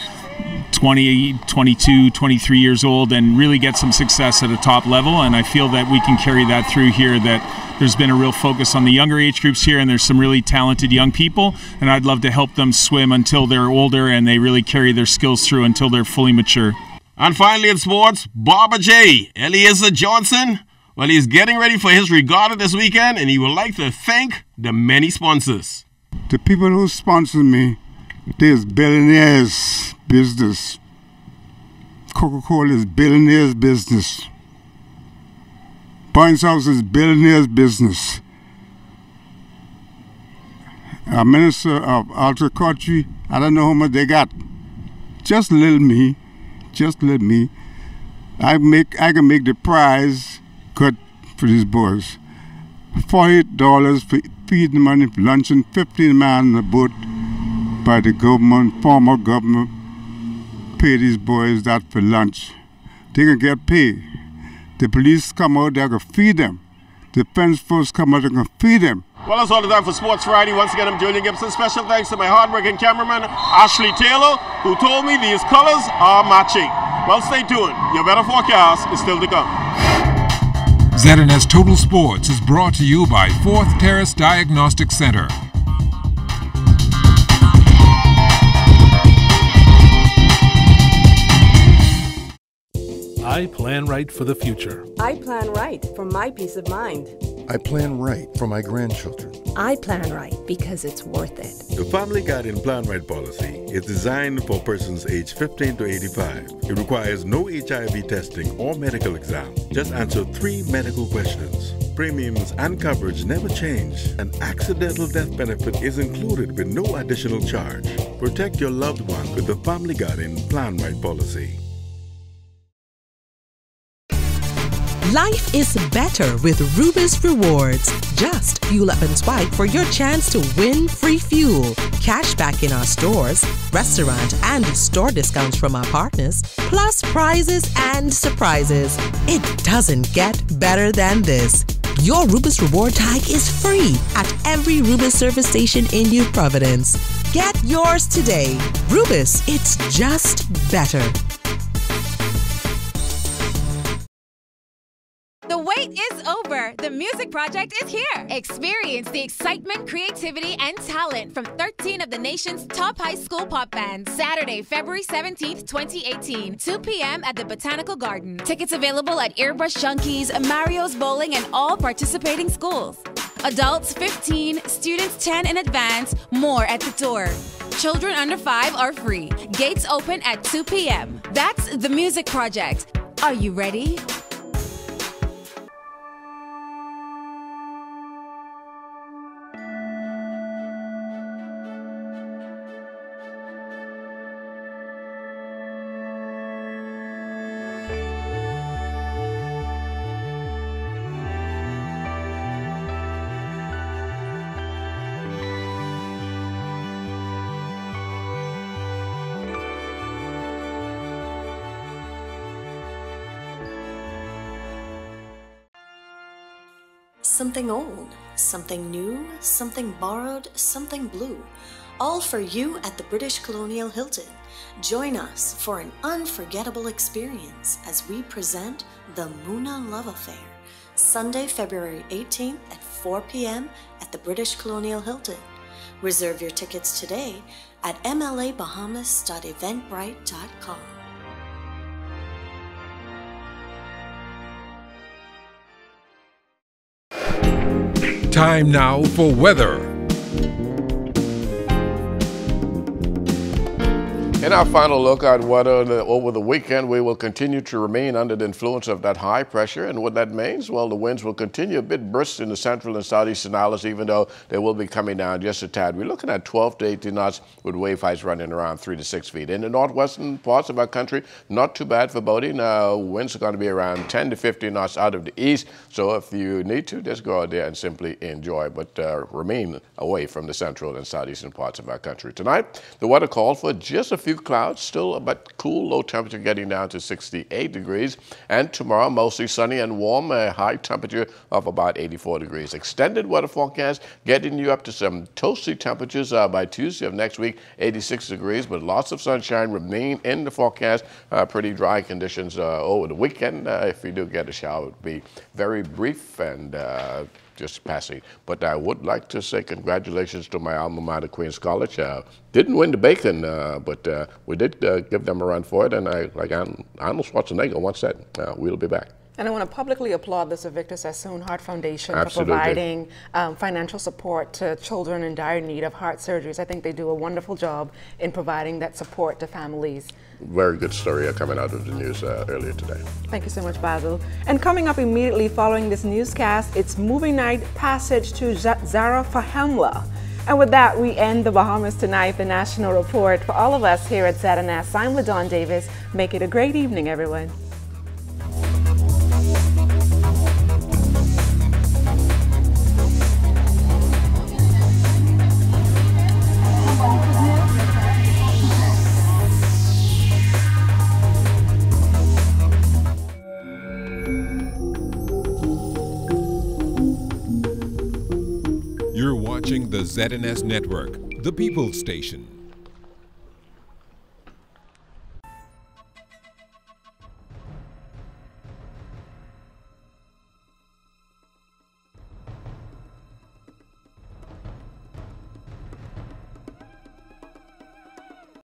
20, 22, 23 years old and really get some success at a top level. And I feel that we can carry that through here, that there's been a real focus on the younger age groups here, and there's some really talented young people, and I'd love to help them swim until they're older and they really carry their skills through until they're fully mature. And finally in sports, Baba J, Eliezer Johnson, well, he's getting ready for his regatta this weekend, and he would like to thank the many sponsors. The people who sponsor me, there's billionaires business. Coca-Cola is billionaires business. Points House is billionaires business. A minister of horticulture, I don't know how much they got. Just little me. I can make the prize cut for these boys. $48 for feeding money, luncheon, 15 man on the boat by the government, former government, pay these boys that for lunch. They can get paid. The police come out, they can feed them. The defense force come out, they can feed them. Well, that's all the time for Sports Friday. Once again, I'm Julian Gibson. Special thanks to my hardworking cameraman, Ashley Taylor, who told me these colors are matching. Well, stay tuned. Your better forecast is still to come. ZNS Total Sports is brought to you by 4th Terrace Diagnostic Center. I plan right for the future. I plan right for my peace of mind. I plan right for my grandchildren. I plan right because it's worth it. The Family Guardian Plan Right policy is designed for persons aged 15 to 85. It requires no HIV testing or medical exam. Just answer 3 medical questions. Premiums and coverage never change. An accidental death benefit is included with no additional charge. Protect your loved one with the Family Guardian Plan Right policy. Life is better with Rubis Rewards. Just fuel up and swipe for your chance to win free fuel, cash back in our stores, restaurant and store discounts from our partners, plus prizes and surprises. It doesn't get better than this. Your Rubis Reward tag is free at every Rubis service station in New Providence. Get yours today. Rubis, it's just better. The wait is over. The Music Project is here. Experience the excitement, creativity, and talent from 13 of the nation's top high school pop bands. Saturday, February 17th, 2018, 2 p.m. at the Botanical Garden. Tickets available at Airbrush Junkies, Mario's Bowling, and all participating schools. Adults 15, students 10 in advance, more at the door. Children under 5 are free. Gates open at 2 p.m. That's the Music Project. Are you ready? Something old, something new, something borrowed, something blue. All for you at the British Colonial Hilton. Join us for an unforgettable experience as we present the Muna Love Affair, Sunday, February 18th at 4 p.m. at the British Colonial Hilton. Reserve your tickets today at mlabahamas.eventbrite.com. Time now for weather. In our final look at weather over the weekend, we will continue to remain under the influence of that high pressure. And what that means, well, the winds will continue a bit brisk in the central and southeastern islands, even though they will be coming down just a tad. We're looking at 12 to 18 knots with wave heights running around 3 to 6 feet. In the northwestern parts of our country, not too bad for boating. Winds are going to be around 10 to 15 knots out of the east. So if you need to, just go out there and simply enjoy, but remain away from the central and southeastern parts of our country. Tonight, the weather called for just a few clouds, still a bit cool, low temperature getting down to 68 degrees. And tomorrow, mostly sunny and warm, a high temperature of about 84 degrees. Extended weather forecast getting you up to some toasty temperatures by Tuesday of next week, 86 degrees, but lots of sunshine remain in the forecast. Pretty dry conditions over the weekend. If you do get a shower, it would be very brief and just passing. But I would like to say congratulations to my alma mater, Queens College. Didn't win the Bacon, but we did give them a run for it. And like Arnold Schwarzenegger once said, we'll be back. And I want to publicly applaud the Sir Victor Sassoon Heart Foundation Absolutely. for providing financial support to children in dire need of heart surgeries. I think they do a wonderful job in providing that support to families. Very good story coming out of the news earlier today. Thank you so much, Basil. And coming up immediately following this newscast, it's movie night passage to Zara Fahemla. And with that, we end the Bahamas Tonight, the National Report. For all of us here at ZNS, I'm LaDawn Davis. Make it a great evening, everyone. You're watching the ZNS Network, the People's Station.